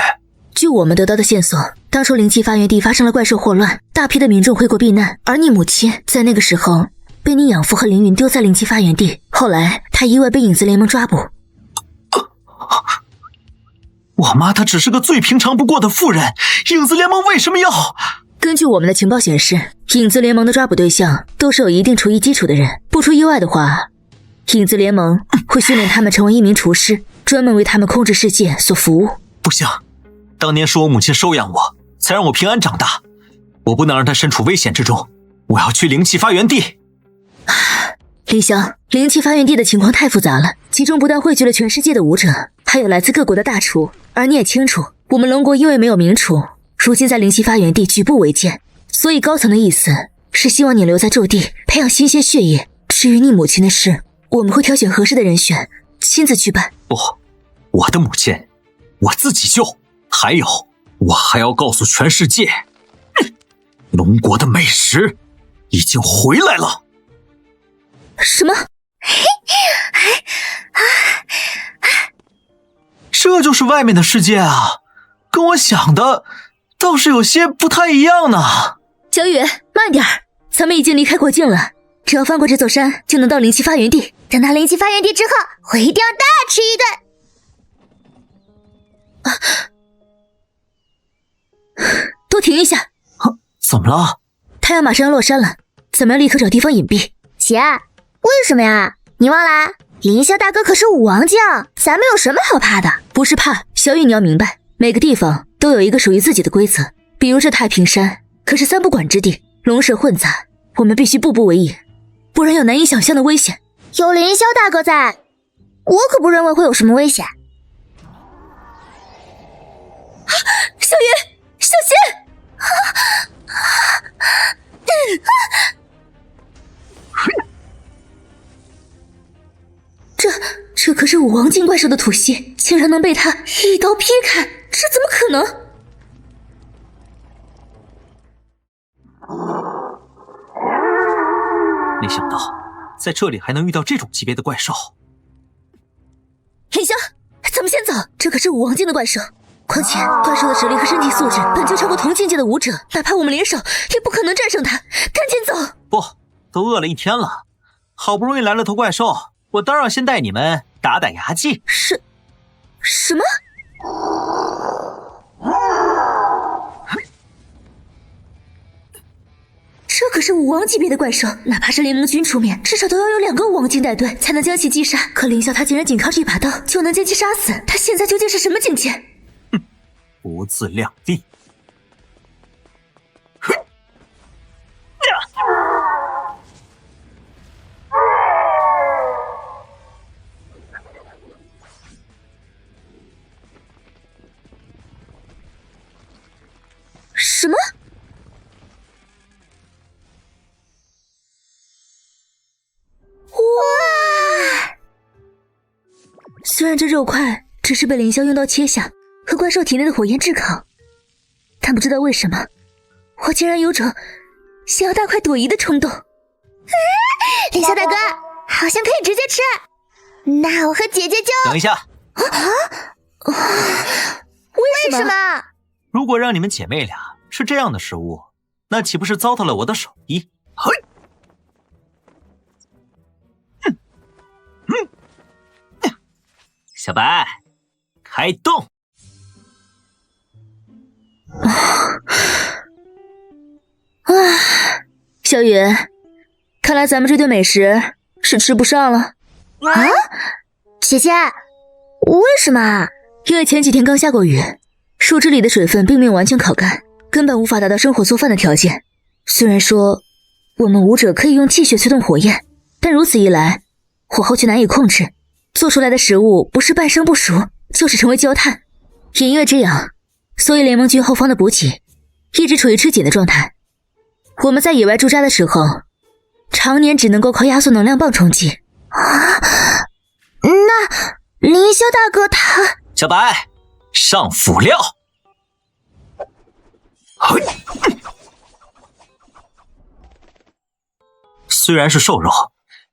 据我们得到的线索，当初灵气发源地发生了怪兽霍乱，大批的民众回国避难，而你母亲在那个时候被你养父和凌云丢在灵气发源地，后来她意外被影子联盟抓捕。我妈她只是个最平常不过的妇人，影子联盟为什么要？根据我们的情报显示，影子联盟的抓捕对象都是有一定厨艺基础的人，不出意外的话，影子联盟会训练他们成为一名厨师，专门为他们控制世界所服务。不行，当年是我母亲收养我，才让我平安长大，我不能让她身处危险之中，我要去灵气发源地。林霄，灵气发源地的情况太复杂了，其中不但汇聚了全世界的武者，还有来自各国的大厨，而你也清楚，我们龙国因为没有名厨，如今在灵气发源地举步维艰，所以高层的意思是希望你留在驻地培养新鲜血液。至于你母亲的事，我们会挑选合适的人选亲自去办。不，我的母亲我自己救，还有我还要告诉全世界，龙国的美食已经回来了。什么？这就是外面的世界啊，跟我想的倒是有些不太一样呢。小雨，慢点儿，咱们已经离开国境了，只要翻过这座山就能到灵气发源地。等到灵气发源地之后，我一定要大吃一顿。都停一下！怎么了？太阳马上要落山了，咱们要立刻找地方隐蔽。姐，为什么呀？你忘啦？凌霄大哥可是武王将，咱们有什么好怕的？不是怕，小雨你要明白，每个地方都有一个属于自己的规则。比如这太平山可是3不管之地，龙蛇混杂，我们必须步步为营，不然有难以想象的危险。有凌霄大哥在，我可不认为会有什么危险。小雨，小心！这可是武王境怪兽的吐息，竟然能被他一刀劈开，这怎么可能？没想到在这里还能遇到这种级别的怪兽。林霄，咱们先走，这可是武王境的怪兽，况且怪兽的实力和身体素质本就超过同境界的武者，哪怕我们联手也不可能战胜他。赶紧走！不，都饿了一天了，好不容易来了头怪兽，我当然要先带你们打打牙祭。什么？这这可是武王级别的怪兽，哪怕是联盟军出面，至少都要有2个武王境带队才能将其击杀。可凌霄他竟然仅靠这把刀就能将其杀死，他现在究竟是什么境界？哼，不自量力！什么？哇！虽然这肉块只是被凌霄用刀切下，和怪兽体内的火焰炙烤，但不知道为什么，我竟然有种想要大快朵颐的冲动。凌霄大哥，好像可以直接吃，那我和姐姐就……等一下，为什么？如果让你们姐妹俩吃这样的食物，那岂不是糟蹋了我的手艺？嘿，小白，开动！小雨，看来咱们这顿美食是吃不上了啊！姐姐，为什么？因为前几天刚下过雨，树枝里的水分并没有完全烤干，根本无法达到生火做饭的条件。虽然说我们武者可以用气血催动火焰，但如此一来，火候却难以控制，做出来的食物不是半生不熟，就是成为焦炭。也因为这样，所以联盟军后方的补给一直处于吃紧的状态。我们在野外驻扎的时候，常年只能够靠压缩能量棒充饥。那凌霄大哥他……小白，上辅料。虽然是瘦肉，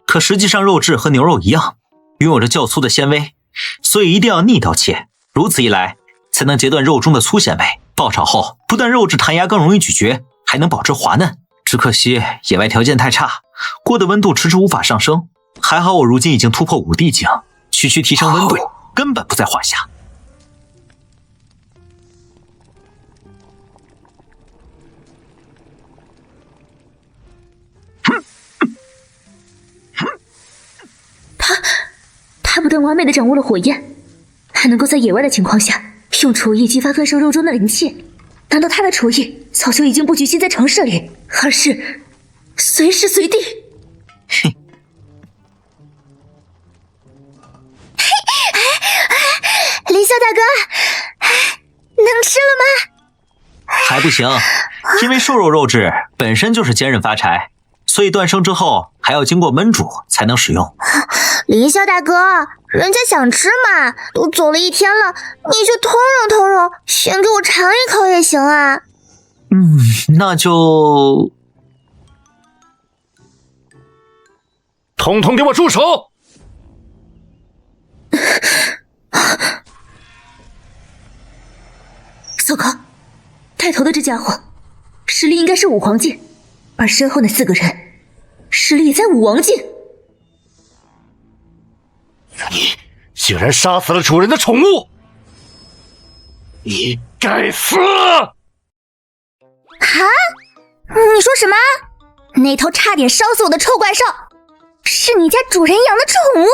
可实际上肉质和牛肉一样，拥有着较粗的纤维，所以一定要逆刀切。如此一来，才能截断肉中的粗纤维。爆炒后，不但肉质弹牙更容易咀嚼，还能保持滑嫩。只可惜野外条件太差，锅的温度迟迟无法上升。还好我如今已经突破5地境，区区提升温度根本不在话下。他不但完美的掌握了火焰，还能够在野外的情况下用厨艺激发怪兽肉中的灵气。难道他的厨艺早就已经不局限在城市里，而是随时随地？嘿，凌霄大哥，能吃了吗？还不行，因为瘦肉肉质本身就是坚韧发柴，所以断生之后还要经过焖煮才能使用。凌霄大哥，人家想吃嘛，都走了1天了，你就通融，先给我尝一口也行啊。那就……统统给我住手！糟糕，带头的这家伙实力应该是5黄境，而身后那4个人实力也在5王境。你竟然杀死了主人的宠物！你该死！你说什么？那头差点烧死我的臭怪兽，是你家主人养的宠物！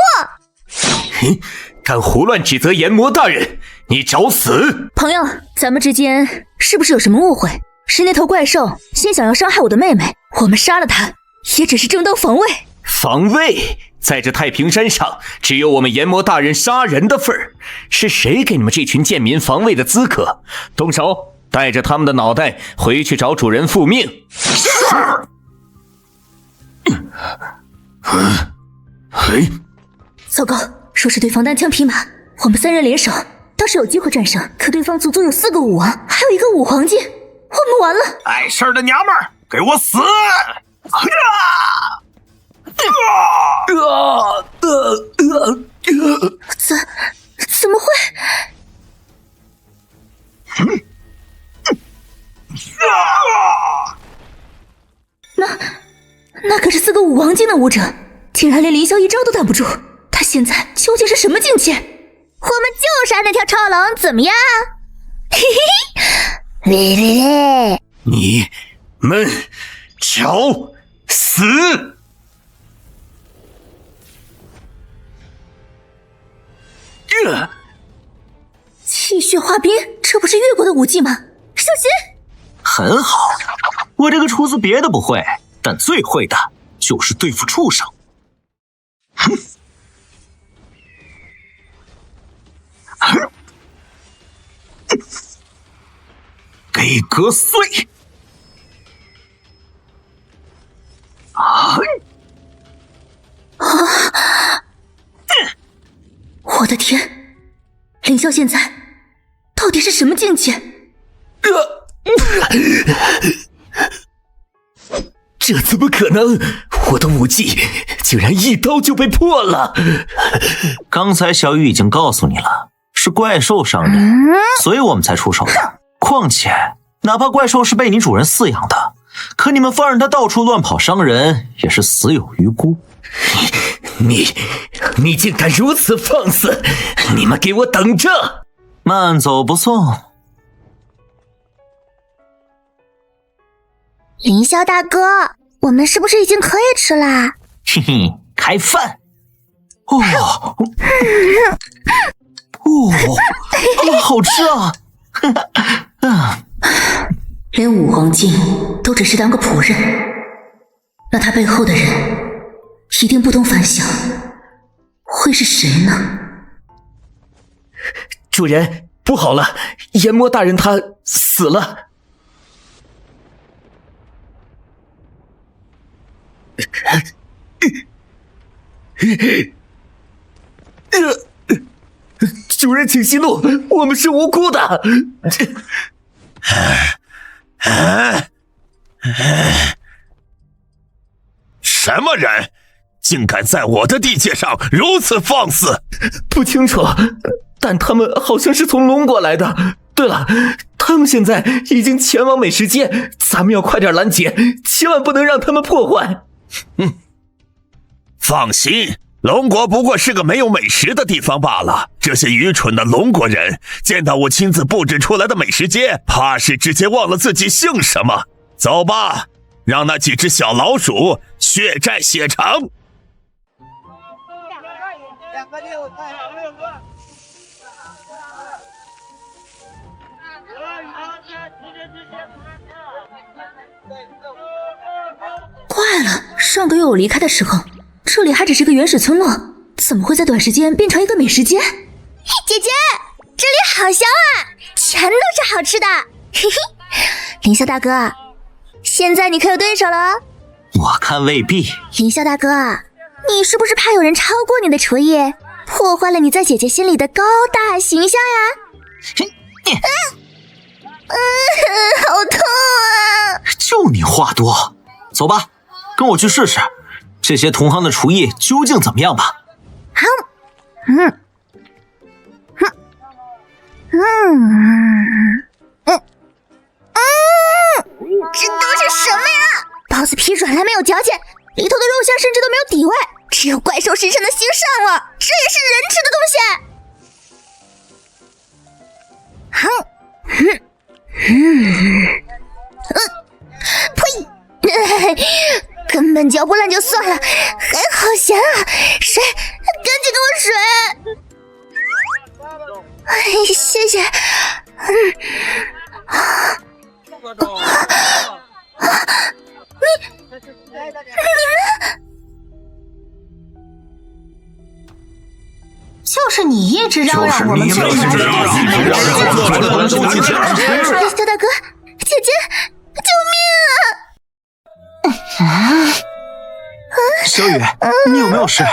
敢胡乱指责炎魔大人，你找死！朋友，咱们之间是不是有什么误会？是那头怪兽先想要伤害我的妹妹，我们杀了他，也只是正当防卫。防卫？在这太平山上，只有我们炎魔大人杀人的份儿。是谁给你们这群贱民防卫的资格？动手，带着他们的脑袋回去找主人复命。是。糟糕，若是对方单枪匹马，我们3人联手倒是有机会战胜。可对方足足有4个武王，还有1个5黄境，我们完了！碍事儿的娘们儿，给我死！怎么会？那可是4个5王境的武者，竟然连凌霄一招都挡不住。他现在究竟是什么境界？我们就杀那条超龙，怎么样？嘿嘿嘿，你们找死！气血化冰，这不是越国的武技吗？小心！很好，我这个厨子别的不会，但最会的就是对付畜生。哼！给割碎！我的天，凌霄现在到底是什么境界？这怎么可能？我的武技竟然一刀就被破了！刚才小雨已经告诉你了，是怪兽伤人，所以我们才出手的。况且，哪怕怪兽是被你主人饲养的，可你们放任它到处乱跑伤人，也是死有余辜。你竟敢如此放肆！你们给我等着！慢走不送。凌霄大哥，我们是不是已经可以吃啦？嘿嘿，开饭！好吃啊！连武皇境都只是当个仆人，那他背后的人一定不同凡响，会是谁呢？主人，不好了，炎魔大人他死了。主人请息怒，我们是无辜的。什么人竟敢在我的地界上如此放肆？不清楚，但他们好像是从龙国来的。对了，他们现在已经前往美食街，咱们要快点拦截，千万不能让他们破坏。放心，龙国不过是个没有美食的地方罢了。这些愚蠢的龙国人见到我亲自布置出来的美食街，怕是直接忘了自己姓什么。走吧，让那几只小老鼠血债血偿。怪了，上个月我离开的时候，这里还只是个原始村落，怎么会在短时间变成一个美食街？姐姐，这里好香啊，全都是好吃的。嘿嘿，凌霄大哥，现在你可有对手了？我看未必。凌霄大哥，你是不是怕有人超过你的厨艺，破坏了你在姐姐心里的高大形象呀？好痛啊！就你话多，走吧，跟我去试试这些同行的厨艺究竟怎么样吧。好，这都是什么呀？包子皮软烂没有嚼劲，里头的肉馅甚至都没有底味，只有怪兽身上的腥上了，这也是人吃的东西。呸！根本嚼不烂就算了，还好咸啊！水，赶紧给我水！哎，谢谢。就是你一直嚷嚷我们去来，小大哥，姐姐，救命啊！小雨，你有没有事？没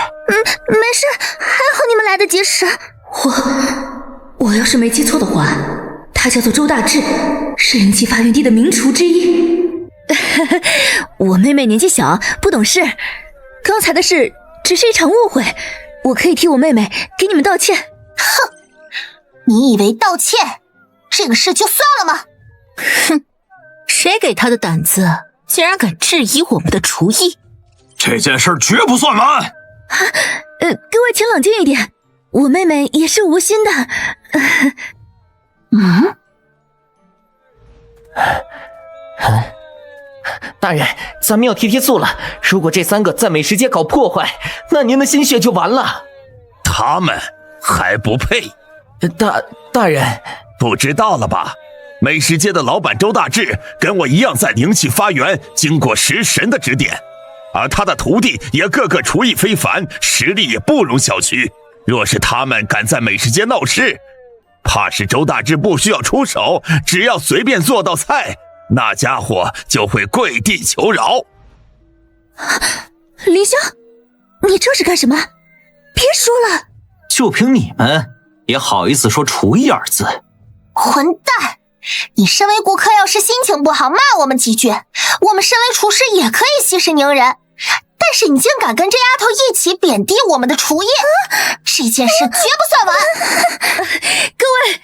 事，还好你们来得及时。我要是没记错的话，他叫做周大志，是灵气发源地的名厨之一。我妹妹年纪小，不懂事，刚才的事只是一场误会，我可以替我妹妹给你们道歉。哼，你以为道歉这个事就算了吗？哼，谁给他的胆子，竟然敢质疑我们的厨艺？这件事绝不算完。各位请冷静一点，我妹妹也是无心的。大人，咱们要提速了。如果这3个在美食街搞破坏，那您的心血就完了。他们还不配。大人，不知道了吧？美食街的老板周大志跟我一样在灵气发源，经过食神的指点，而他的徒弟也个个厨艺非凡，实力也不容小觑。若是他们敢在美食街闹事，怕是周大志不需要出手，只要随便做道菜，那家伙就会跪地求饶。林萧，你这是干什么？别说了！就凭你们也好意思说厨艺2字？混蛋！你身为顾客，要是心情不好，骂我们几句，我们身为厨师也可以息事宁人。但是你竟敢跟这丫头一起贬低我们的厨艺，这件事绝不算完！各位，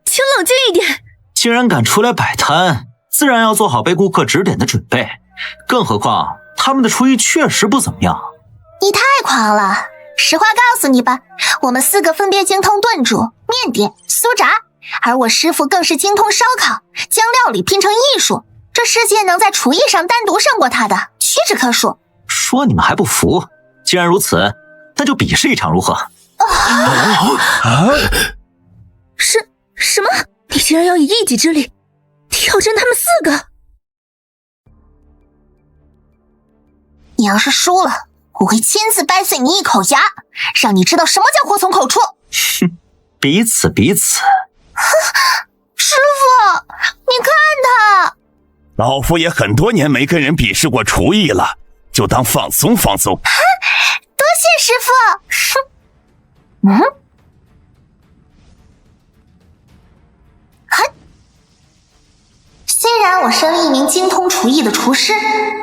请冷静一点。既然敢出来摆摊，自然要做好被顾客指点的准备。更何况他们的厨艺确实不怎么样。你太狂了！实话告诉你吧，我们4个分别精通炖煮、面点、酥炸，而我师傅更是精通烧烤，将料理拼成艺术。这世界能在厨艺上单独胜过他的，屈指可数。说你们还不服？既然如此，那就比试一场如何？什么？你竟然要以一己之力挑战他们4个？你要是输了，我会亲自掰碎你一口牙，让你知道什么叫祸从口出。哼，彼此。师傅，你看他。老夫也很多年没跟人比试过厨艺了，就当放松放松。多谢师傅。虽然我身为一名精通厨艺的厨师，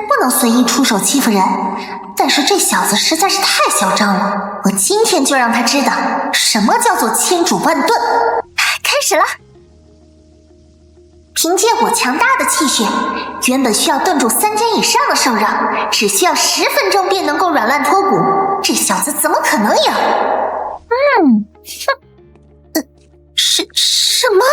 不能随意出手欺负人，但是这小子实在是太嚣张了。我今天就让他知道什么叫做千煮万炖。开始了。凭借我强大的气血，原本需要炖煮3天以上的兽肉，只需要10分钟便能够软烂脱骨。这小子怎么可能赢？什么？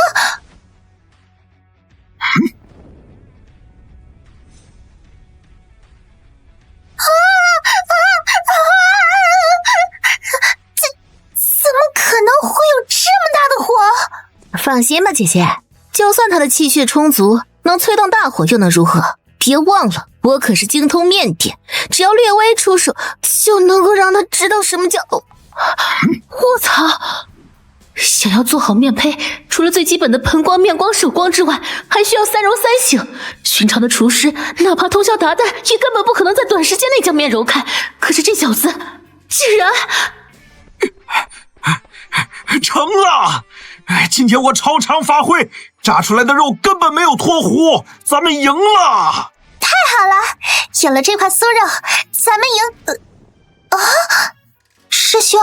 怎么可能会有这么大的火？放心吧，姐姐，就算他的气血充足，能催动大火又能如何？别忘了，我可是精通面点，只要略微出手，就能够让他知道什么叫……我操！想要做好面胚，除了最基本的盆光、面光、手光之外，还需要3揉3醒。寻常的厨师哪怕通宵达旦，也根本不可能在短时间内将面揉开。可是这小子竟然……成了！今天我超常发挥，炸出来的肉根本没有脱糊，咱们赢了！太好了，有了这块酥肉，咱们赢！师兄，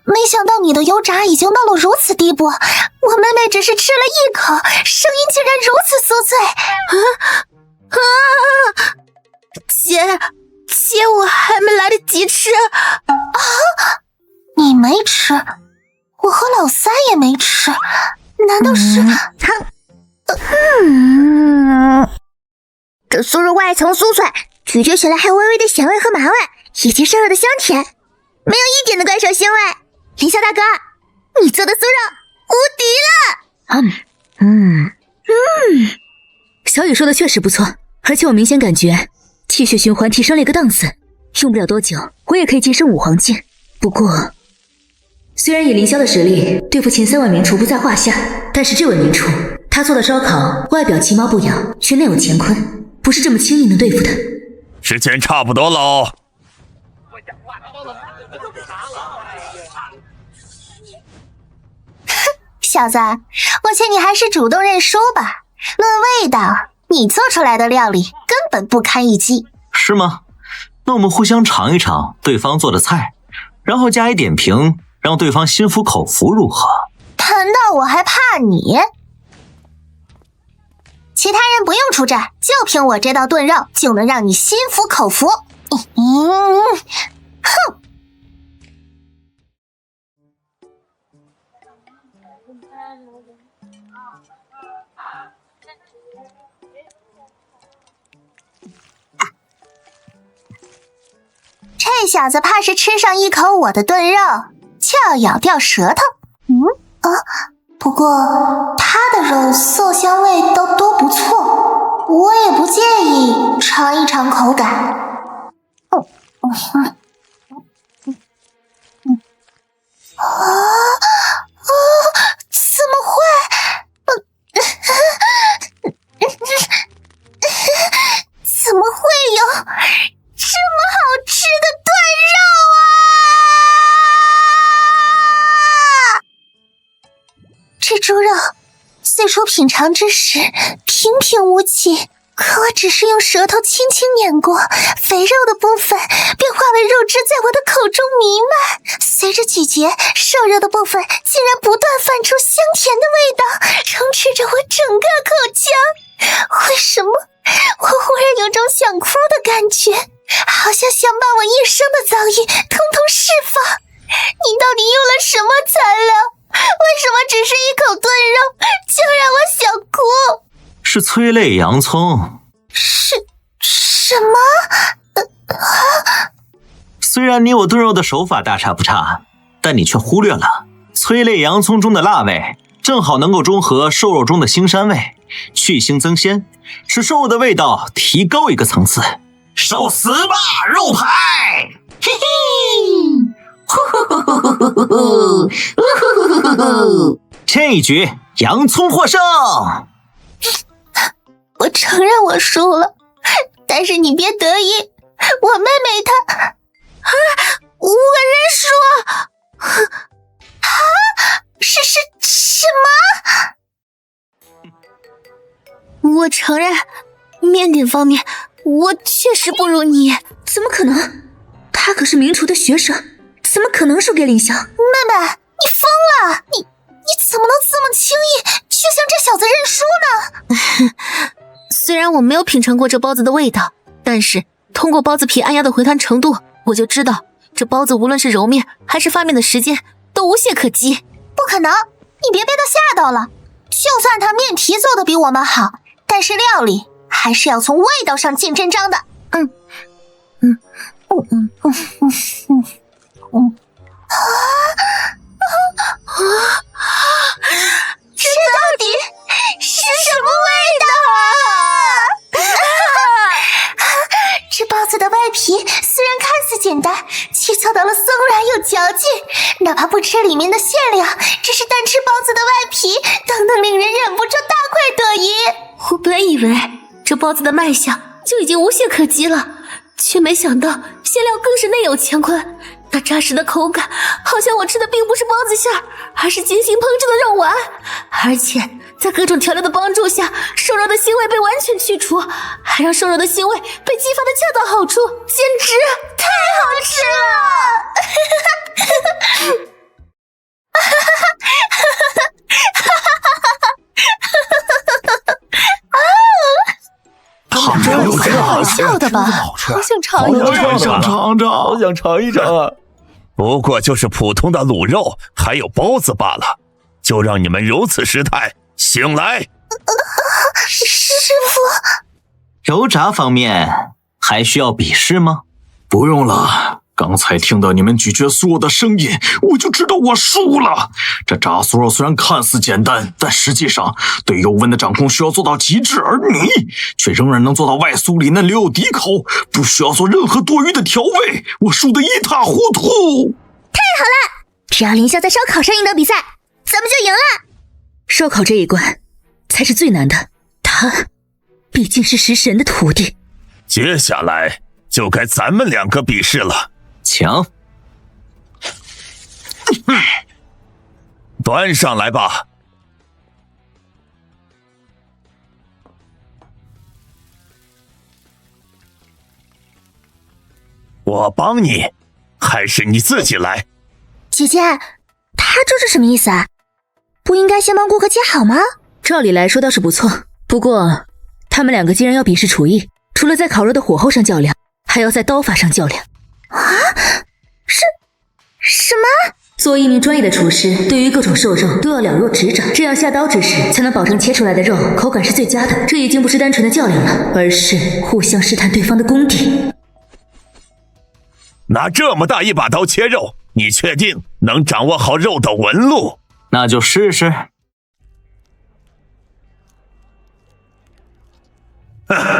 没想到你的油炸已经到了如此地步，我妹妹只是吃了一口，声音竟然如此酥脆！姐，我还没来得及吃。你没吃？我和老三也没吃，难道是这酥肉外层酥脆，咀嚼起来还微微的咸味和麻味，以及生肉的香甜，没有一点的怪兽腥味。林萧大哥，你做的酥肉无敌了！小雨说的确实不错，而且我明显感觉气血循环提升了一个档次，用不了多久我也可以晋升5黄境。不过虽然以凌霄的实力对付前3位名厨不在话下，但是这位名厨他做的烧烤外表其貌不扬，却内有乾坤，不是这么轻易能对付的。时间差不多喽。小子，我劝你还是主动认输吧。论味道，你做出来的料理根本不堪一击。是吗？那我们互相尝一尝对方做的菜，然后加以点评，让对方心服口服，如何？难道我还怕你？其他人不用出战，就凭我这道炖肉就能让你心服口服。哼！这小子怕是吃上一口我的炖肉，就要咬掉舌头。不过他的肉色香味都不错，我也不介意尝一尝口感。怎么会？怎么会有这么好吃的炖肉啊！这猪肉最初品尝之时平平无奇，可我只是用舌头轻轻碾过，肥肉的部分便化为肉汁在我的口中弥漫。随着咀嚼，瘦肉的部分竟然不断泛出香甜的味道，充斥着我整个口腔。为什么我忽然有种想哭的感觉，好像想把我一生的遭遇统统释放。你到底用了什么材料？为什么只是一口炖肉就让我想哭？是催泪洋葱。什么？虽然你我炖肉的手法大差不差，但你却忽略了催泪洋葱中的辣味，正好能够中和瘦肉中的腥膻味，去腥增鲜，使瘦肉的味道提高一个层次。受死吧，肉排！嘿嘿！这一局洋葱获胜。我承认我输了，但是你别得意，我妹妹她5个人输。是什么？我承认，面点方面我确实不如你。怎么可能？他可是名厨的学生，怎么可能输给林香？妹妹，你疯了！你怎么能这么轻易就向这小子认输呢？虽然我没有品尝过这包子的味道，但是通过包子皮按压的回弹程度，我就知道这包子无论是揉面还是发面的时间都无懈可击。不可能，你别被他吓到了。就算他面皮做的比我们好，但是料理还是要从味道上见真章的。这到底是什么味道啊？这包子的外皮虽然看似简单，却做到了松软又嚼劲，哪怕不吃里面的馅料，只是单吃包子的外皮都能令人忍不住大快朵颐。我本以为这包子的卖相就已经无懈可击了，却没想到馅料更是内有乾坤。那扎实的口感，好像我吃的并不是包子馅儿，而是精心烹制的肉丸。而且在各种调料的帮助下，瘦肉的腥味被完全去除，还让瘦肉的腥味被激发的恰到好处，简直太好吃了！好笑的吧？好想尝一尝啊！不过就是普通的卤肉，还有包子罢了，就让你们如此失态，醒来！师傅，揉炸方面还需要比试吗？不用了。刚才听到你们咀嚼酥肉的声音，我就知道我输了。这炸酥肉虽然看似简单，但实际上对油温的掌控需要做到极致，而你却仍然能做到外酥里嫩，留有底口，不需要做任何多余的调味。我输得一塌糊涂。太好了！只要林霄在烧烤上赢得比赛，咱们就赢了。烧烤这一关才是最难的，他毕竟是食神的徒弟。接下来就该咱们2个比试了。请端上来吧。我帮你，还是你自己来？姐姐，他这是什么意思啊？不应该先帮顾客切好吗？照理来说倒是不错，不过他们2个既然要比试厨艺，除了在烤肉的火候上较量，还要在刀法上较量。啊？是什么？作为一名专业的厨师，对于各种瘦肉都要了若指掌，这样下刀之时才能保证切出来的肉口感是最佳的。这已经不是单纯的较量了，而是互相试探对方的功底。拿这么大一把刀切肉，你确定能掌握好肉的纹路？那就试试。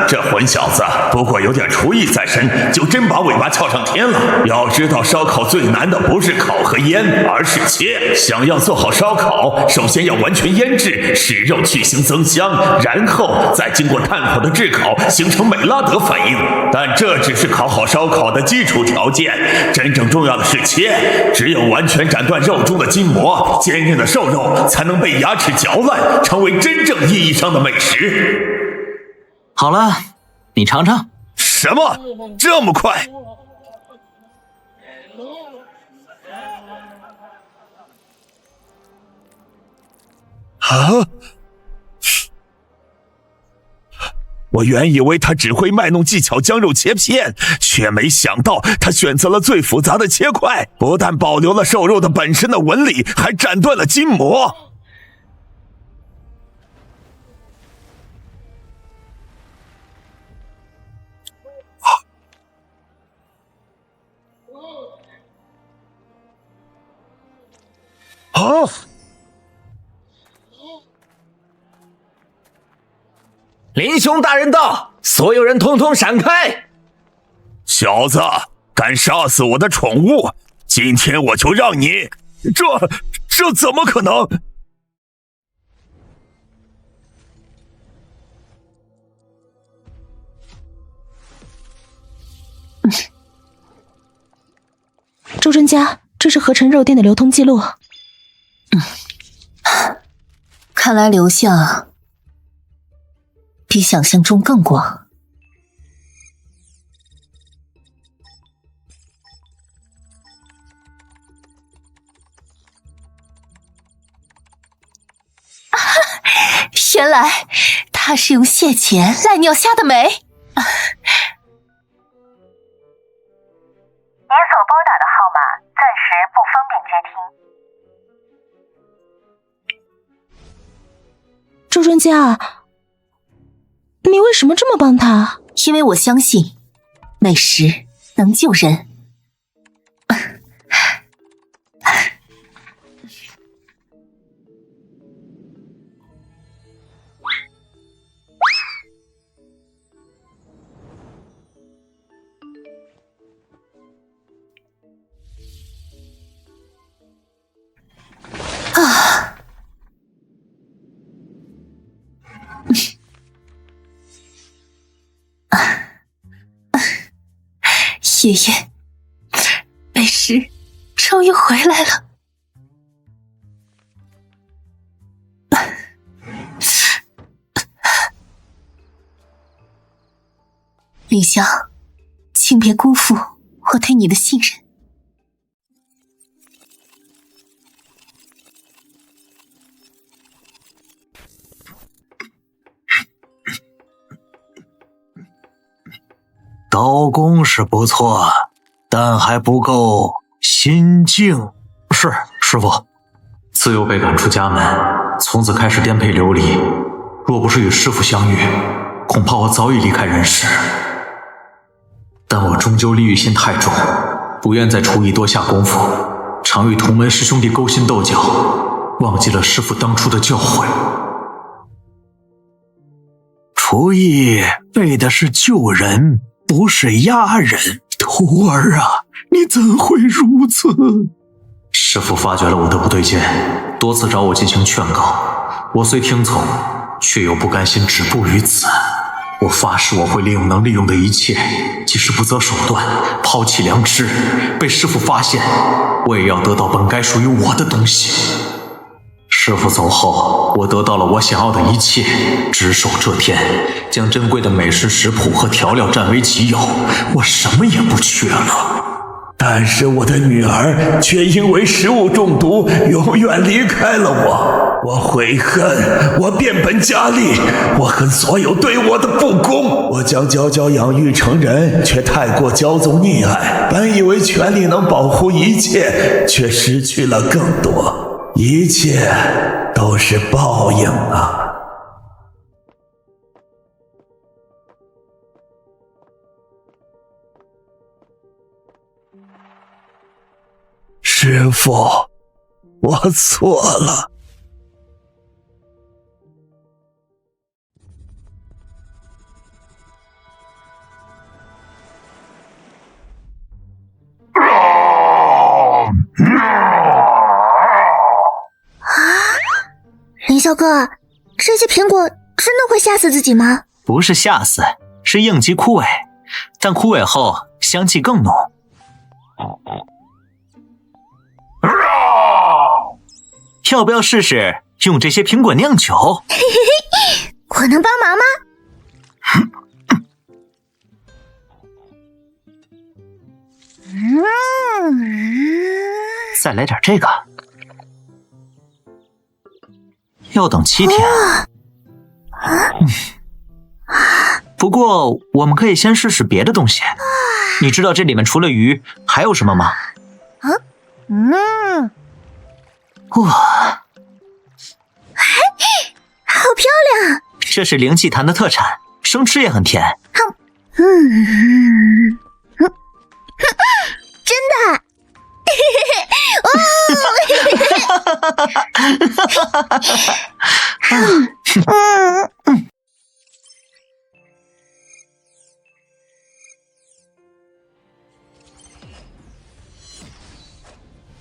这混小子不过有点厨艺在身，就真把尾巴翘上天了。要知道，烧烤最难的不是烤和腌，而是切。想要做好烧烤，首先要完全腌制，使肉去腥增香，然后再经过炭火的炙烤，形成美拉德反应。但这只是烤好烧烤的基础条件，真正重要的是切。只有完全斩断肉中的筋膜，坚韧的瘦肉才能被牙齿嚼烂，成为真正意义上的美食。好了，你尝尝。什么？这么快？啊！我原以为他只会卖弄技巧将肉切片，却没想到他选择了最复杂的切块，不但保留了瘦肉的本身的纹理，还斩断了筋膜。啊！林兄大人到，所有人统统闪开！小子，敢杀死我的宠物，今天我就让你……这怎么可能？周专家，这是合成肉店的流通记录。看来流向比想象中更广。原来他是用蟹钳来尿虾的美。您所拨打的号码暂时不方便接听。周专家，你为什么这么帮他？因为我相信美食能救人。爷爷，美食终于回来了。李湘，请别辜负我对你的信任。刀工是不错，但还不够心境。是，师傅。自幼被赶出家门，从此开始颠沛流离。若不是与师傅相遇，恐怕我早已离开人世。但我终究利欲心太重，不愿在厨艺多下功夫，常与同门师兄弟勾心斗角，忘记了师傅当初的教诲。厨艺为的是救人，不是压人。徒儿啊，你怎会如此？师父发觉了我的不对劲，多次找我进行劝告，我虽听从，却又不甘心止步于此。我发誓我会利用能利用的一切，即使不择手段，抛弃良知，被师父发现，我也要得到本该属于我的东西。师父走后，我得到了我想要的一切，只手遮天，将珍贵的美食食谱和调料占为己有，我什么也不缺了。但是我的女儿却因为食物中毒，永远离开了我。我悔恨，我变本加厉，我恨所有对我的不公。我将娇娇养育成人，却太过骄纵溺爱。本以为权力能保护一切，却失去了更多。一切都是报应啊！师傅，我错了。凌霄哥，这些苹果真的会吓死自己吗？不是吓死，是应激枯萎，但枯萎后香气更浓。要不要试试用这些苹果酿酒？我能帮忙吗？再来点这个。要等7天。不过我们可以先试试别的东西。你知道这里面除了鱼还有什么吗？哇，好漂亮！这是灵气潭的特产，生吃也很甜。真的。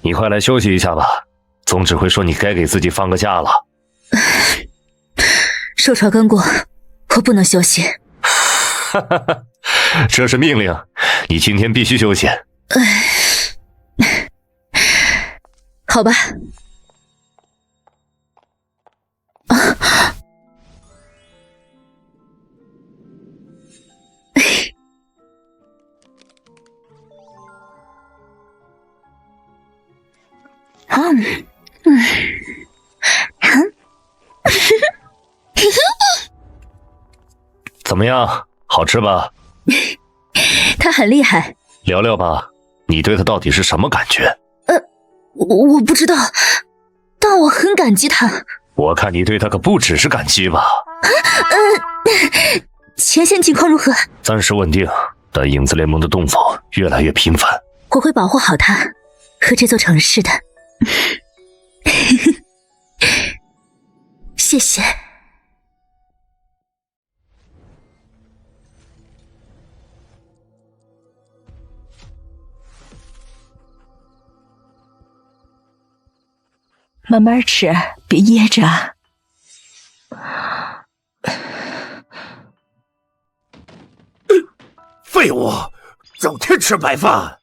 你快来休息一下吧，总指挥说你该给自己放个假了。受潮刚过，我不能休息。这是命令，你今天必须休息。好吧。怎么样，好吃吧？他很厉害。聊聊吧，你对他到底是什么感觉？我不知道，但我很感激他。我看你对他可不只是感激吧？前线情况如何？暂时稳定，但影子联盟的动访越来越频繁。我会保护好他和这座城市的。谢谢。慢慢吃，别噎着。废物，整天吃白饭。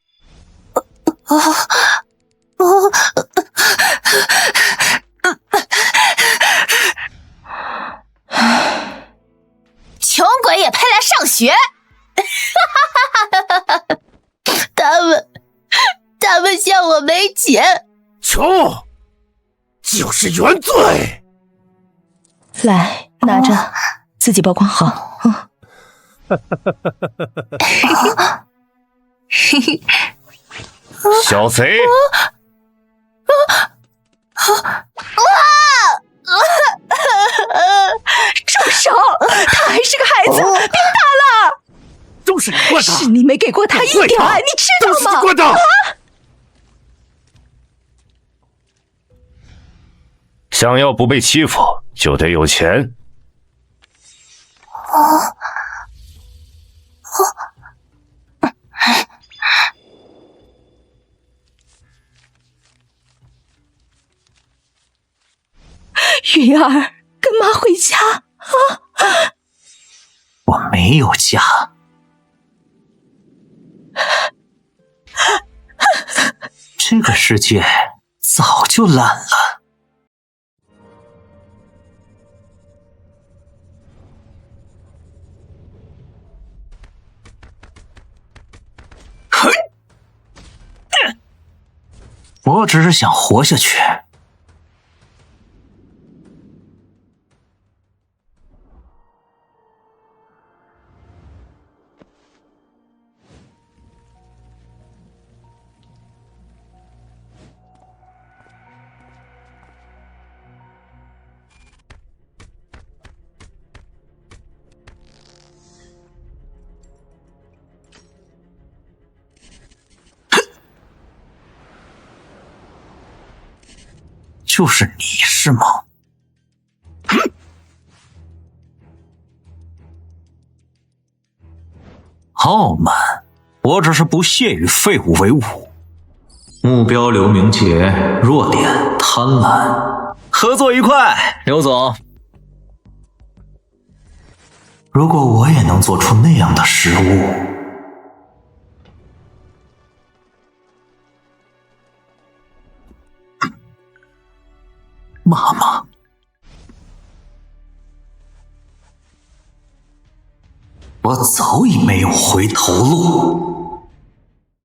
穷鬼也配来上学？他们笑我没钱。穷就是原罪。来，拿着，自己保管好。小贼！住手！他还是个孩子，别打了！都是你惯的，是你没给过他一点爱，你知道吗？都是你惯的。想要不被欺负，就得有钱。云儿，跟妈回家啊！我没有家。这个世界早就烂了。我只是想活下去。就是你是吗？傲慢，我只是不屑与废物为伍。目标刘明杰，弱点贪婪。合作愉快，刘总。如果我也能做出那样的食物，妈妈，我早已没有回头路。